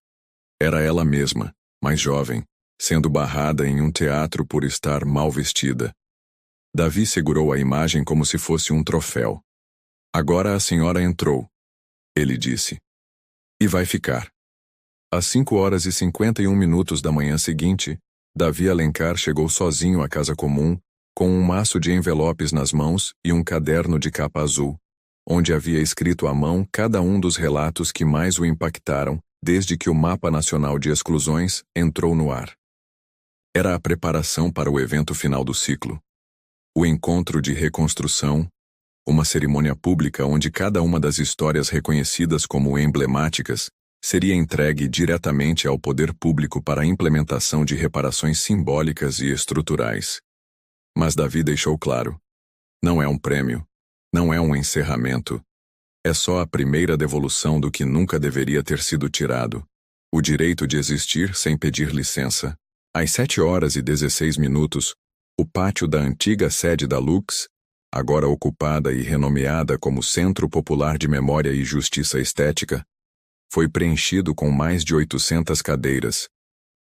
Era ela mesma, mais jovem, sendo barrada em um teatro por estar mal vestida. Davi segurou a imagem como se fosse um troféu. "Agora a senhora entrou", ele disse. "E vai ficar." Às 5 horas e 51 minutos da manhã seguinte, Davi Alencar chegou sozinho à casa comum, com um maço de envelopes nas mãos e um caderno de capa azul, onde havia escrito à mão cada um dos relatos que mais o impactaram desde que o Mapa Nacional de Exclusões entrou no ar. Era a preparação para o evento final do ciclo. O encontro de reconstrução, uma cerimônia pública onde cada uma das histórias reconhecidas como emblemáticas seria entregue diretamente ao poder público para a implementação de reparações simbólicas e estruturais. Mas Davi deixou claro: não é um prêmio, não é um encerramento. É só a primeira devolução do que nunca deveria ter sido tirado: o direito de existir sem pedir licença. Às 7 horas e 16 minutos, o pátio da antiga sede da Lux, agora ocupada e renomeada como Centro Popular de Memória e Justiça Estética, foi preenchido com mais de 800 cadeiras,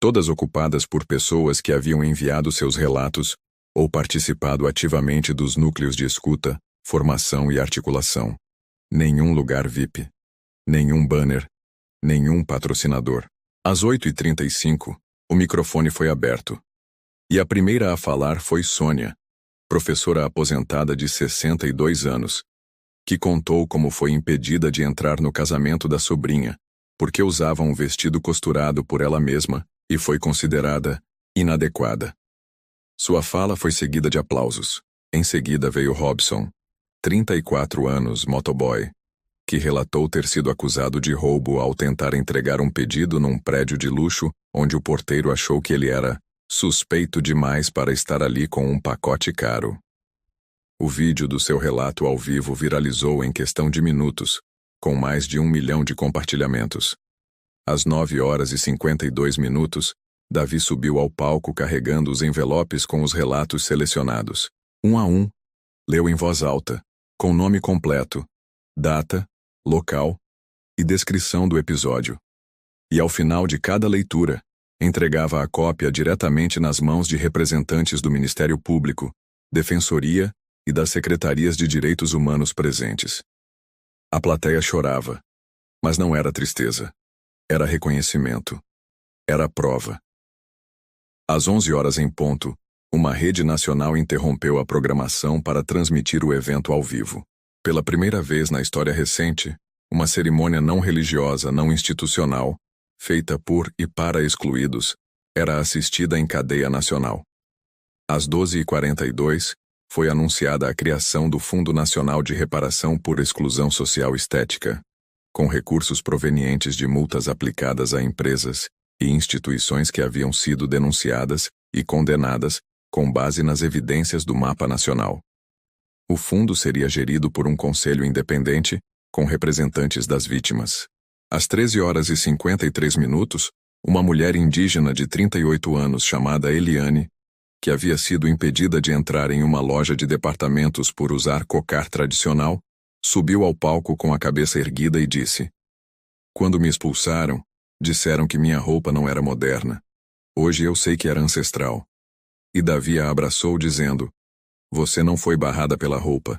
todas ocupadas por pessoas que haviam enviado seus relatos ou participado ativamente dos núcleos de escuta, formação e articulação. Nenhum lugar VIP. Nenhum banner. Nenhum patrocinador. Às 8h35, o microfone foi aberto. E a primeira a falar foi Sônia, professora aposentada de 62 anos, que contou como foi impedida de entrar no casamento da sobrinha, porque usava um vestido costurado por ela mesma e foi considerada inadequada. Sua fala foi seguida de aplausos. Em seguida veio Robson, 34 anos, motoboy, que relatou ter sido acusado de roubo ao tentar entregar um pedido num prédio de luxo onde o porteiro achou que ele era suspeito demais para estar ali com um pacote caro. O vídeo do seu relato ao vivo viralizou em questão de minutos, com mais de 1 milhão de compartilhamentos. Às 9 horas e 52 minutos, Davi subiu ao palco carregando os envelopes com os relatos selecionados. Um a um, leu em voz alta, com nome completo, data, local e descrição do episódio. E ao final de cada leitura, entregava a cópia diretamente nas mãos de representantes do Ministério Público, Defensoria e das Secretarias de Direitos Humanos presentes. A plateia chorava, mas não era tristeza. Era reconhecimento. Era a prova. Às 11 horas em ponto, uma rede nacional interrompeu a programação para transmitir o evento ao vivo. Pela primeira vez na história recente, uma cerimônia não religiosa, não institucional, feita por e para excluídos, era assistida em cadeia nacional. Às 12h42, foi anunciada a criação do Fundo Nacional de Reparação por Exclusão Social Estética, com recursos provenientes de multas aplicadas a empresas e instituições que haviam sido denunciadas e condenadas com base nas evidências do Mapa Nacional. O fundo seria gerido por um conselho independente, com representantes das vítimas. Às 13h53, uma mulher indígena de 38 anos chamada Eliane, que havia sido impedida de entrar em uma loja de departamentos por usar cocar tradicional, subiu ao palco com a cabeça erguida e disse: "Quando me expulsaram, disseram que minha roupa não era moderna. Hoje eu sei que era ancestral." E Davi a abraçou dizendo: "Você não foi barrada pela roupa.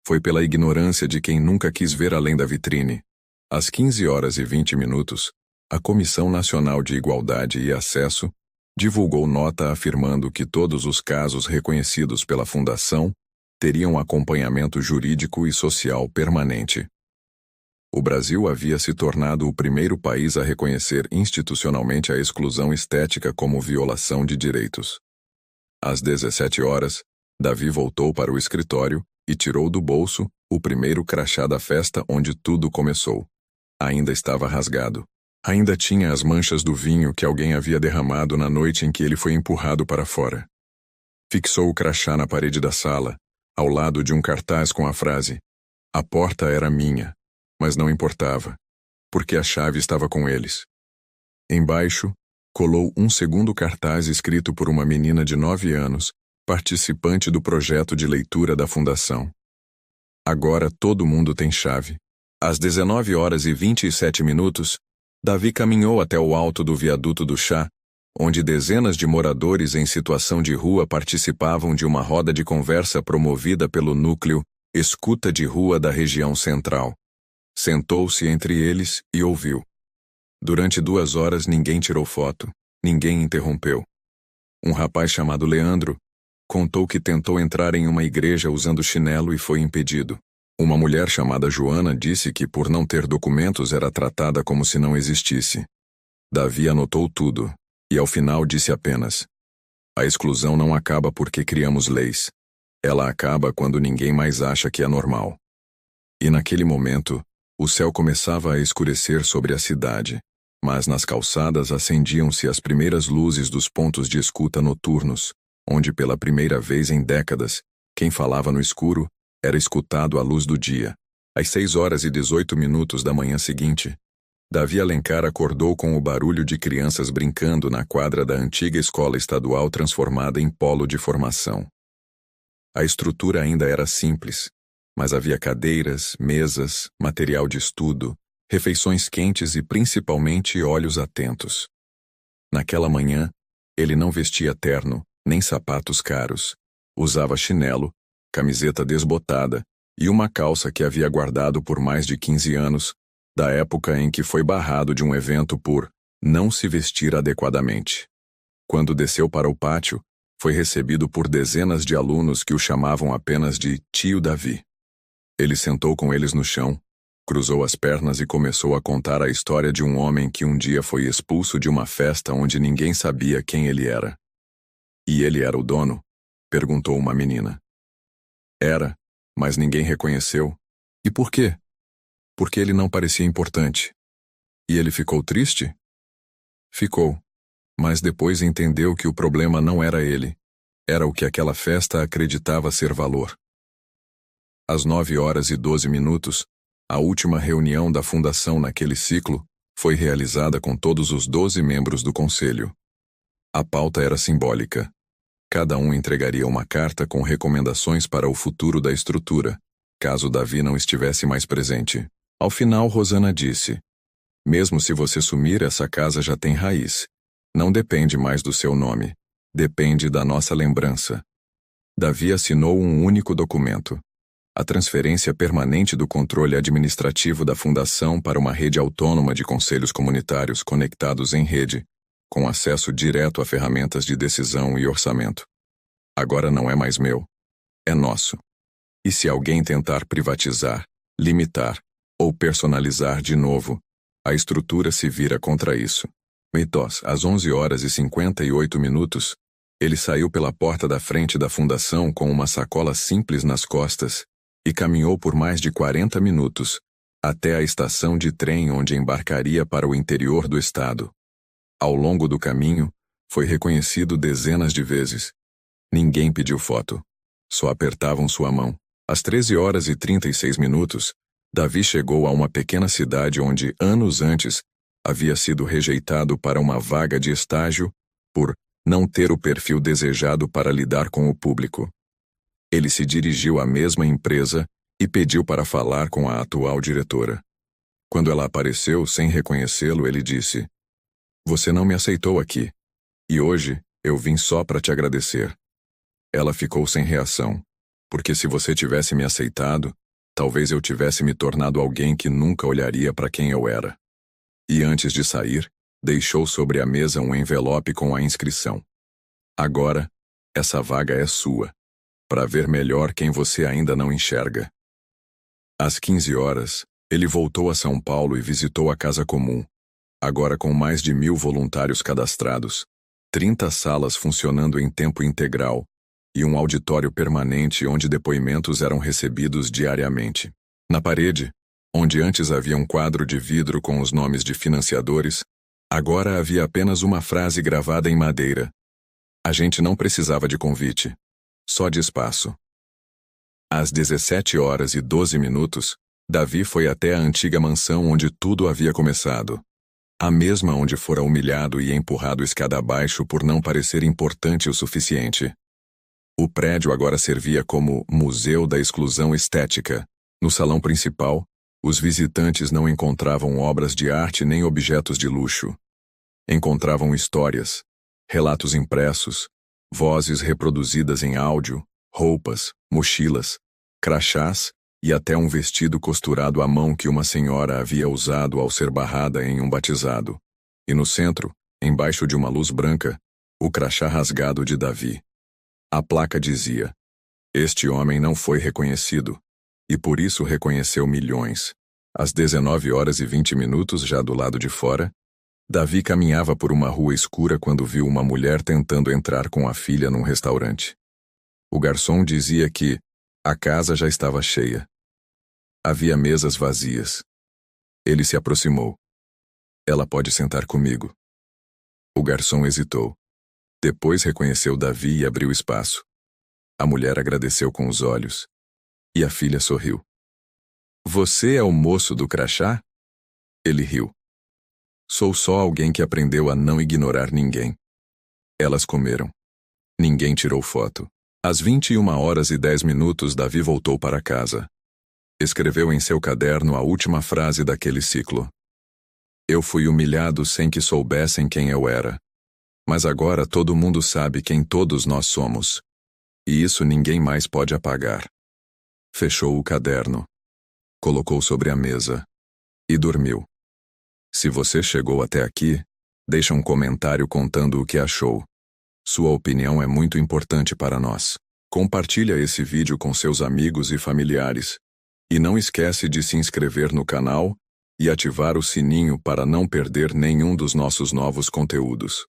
Foi pela ignorância de quem nunca quis ver além da vitrine." Às 15h20, a Comissão Nacional de Igualdade e Acesso divulgou nota afirmando que todos os casos reconhecidos pela Fundação teriam acompanhamento jurídico e social permanente. O Brasil havia se tornado o primeiro país a reconhecer institucionalmente a exclusão estética como violação de direitos. Às 17h, Davi voltou para o escritório e tirou do bolso o primeiro crachá da festa onde tudo começou. Ainda estava rasgado. Ainda tinha as manchas do vinho que alguém havia derramado na noite em que ele foi empurrado para fora. Fixou o crachá na parede da sala, ao lado de um cartaz com a frase: "A porta era minha, mas não importava, porque a chave estava com eles." Embaixo, colou um segundo cartaz escrito por uma menina de 9 anos, participante do projeto de leitura da Fundação. "Agora todo mundo tem chave." Às 19h27, Davi caminhou até o alto do viaduto do chá, onde dezenas de moradores em situação de rua participavam de uma roda de conversa promovida pelo núcleo Escuta de Rua da região central. Sentou-se entre eles e ouviu. Durante 2 horas ninguém tirou foto, ninguém interrompeu. Um rapaz chamado Leandro contou que tentou entrar em uma igreja usando chinelo e foi impedido. Uma mulher chamada Joana disse que por não ter documentos era tratada como se não existisse. Davi anotou tudo, e ao final disse apenas: "A exclusão não acaba porque criamos leis. Ela acaba quando ninguém mais acha que é normal." E naquele momento, o céu começava a escurecer sobre a cidade, mas nas calçadas acendiam-se as primeiras luzes dos pontos de escuta noturnos, onde pela primeira vez em décadas, quem falava no escuro era escutado à luz do dia. Às 6h18 da manhã seguinte, Davi Alencar acordou com o barulho de crianças brincando na quadra da antiga escola estadual transformada em polo de formação. A estrutura ainda era simples, mas havia cadeiras, mesas, material de estudo, refeições quentes e principalmente olhos atentos. Naquela manhã, ele não vestia terno, nem sapatos caros. Usava chinelo, camiseta desbotada e uma calça que havia guardado por mais de 15 anos, da época em que foi barrado de um evento por não se vestir adequadamente. Quando desceu para o pátio, foi recebido por dezenas de alunos que o chamavam apenas de Tio Davi. Ele sentou com eles no chão, cruzou as pernas e começou a contar a história de um homem que um dia foi expulso de uma festa onde ninguém sabia quem ele era. "E ele era o dono?" perguntou uma menina. "Era, mas ninguém reconheceu." "E por quê?" "Porque ele não parecia importante." "E ele ficou triste?" "Ficou, mas depois entendeu que o problema não era ele, era o que aquela festa acreditava ser valor." Às 9h12, a última reunião da fundação naquele ciclo foi realizada com todos os 12 membros do conselho. A pauta era simbólica. Cada um entregaria uma carta com recomendações para o futuro da estrutura, caso Davi não estivesse mais presente. Ao final, Rosana disse: "Mesmo se você sumir, essa casa já tem raiz. Não depende mais do seu nome. Depende da nossa lembrança." Davi assinou um único documento: a transferência permanente do controle administrativo da Fundação para uma rede autônoma de conselhos comunitários conectados em rede, com acesso direto a ferramentas de decisão e orçamento. Agora não é mais meu. É nosso. E se alguém tentar privatizar, limitar ou personalizar de novo, a estrutura se vira contra isso. Às 11h58, ele saiu pela porta da frente da fundação com uma sacola simples nas costas e caminhou por mais de 40 minutos, até a estação de trem onde embarcaria para o interior do estado. Ao longo do caminho, foi reconhecido dezenas de vezes. Ninguém pediu foto. Só apertavam sua mão. Às 13h36, Davi chegou a uma pequena cidade onde, anos antes, havia sido rejeitado para uma vaga de estágio por não ter o perfil desejado para lidar com o público. Ele se dirigiu à mesma empresa e pediu para falar com a atual diretora. Quando ela apareceu sem reconhecê-lo, ele disse: "Você não me aceitou aqui, e hoje eu vim só para te agradecer." Ela ficou sem reação, porque se você tivesse me aceitado, talvez eu tivesse me tornado alguém que nunca olharia para quem eu era. E antes de sair, deixou sobre a mesa um envelope com a inscrição: "Agora, essa vaga é sua, para ver melhor quem você ainda não enxerga." Às 15h, ele voltou a São Paulo e visitou a Casa Comum, agora com mais de 1.000 voluntários cadastrados, 30 salas funcionando em tempo integral e um auditório permanente onde depoimentos eram recebidos diariamente. Na parede, onde antes havia um quadro de vidro com os nomes de financiadores, agora havia apenas uma frase gravada em madeira: "A gente não precisava de convite, só de espaço." Às 17h12, Davi foi até a antiga mansão onde tudo havia começado. A mesma onde fora humilhado e empurrado escada abaixo por não parecer importante o suficiente. O prédio agora servia como Museu da Exclusão Estética. No salão principal, os visitantes não encontravam obras de arte nem objetos de luxo. Encontravam histórias, relatos impressos, vozes reproduzidas em áudio, roupas, mochilas, crachás e até um vestido costurado à mão que uma senhora havia usado ao ser barrada em um batizado. E no centro, embaixo de uma luz branca, o crachá rasgado de Davi. A placa dizia: "Este homem não foi reconhecido, e por isso reconheceu milhões." Às 19h20, já do lado de fora, Davi caminhava por uma rua escura quando viu uma mulher tentando entrar com a filha num restaurante. O garçom dizia que a casa já estava cheia. Havia mesas vazias. Ele se aproximou. "Ela pode sentar comigo." O garçom hesitou. Depois reconheceu Davi e abriu espaço. A mulher agradeceu com os olhos. E a filha sorriu. "Você é o moço do crachá?" Ele riu. "Sou só alguém que aprendeu a não ignorar ninguém." Elas comeram. Ninguém tirou foto. Às 21h10, Davi voltou para casa. Escreveu em seu caderno a última frase daquele ciclo: "Eu fui humilhado sem que soubessem quem eu era. Mas agora todo mundo sabe quem todos nós somos. E isso ninguém mais pode apagar." Fechou o caderno. Colocou sobre a mesa. E dormiu. Se você chegou até aqui, deixa um comentário contando o que achou. Sua opinião é muito importante para nós. Compartilha esse vídeo com seus amigos e familiares. E não esquece de se inscrever no canal e ativar o sininho para não perder nenhum dos nossos novos conteúdos.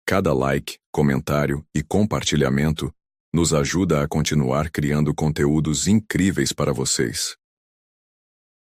Cada like, comentário e compartilhamento nos ajuda a continuar criando conteúdos incríveis para vocês.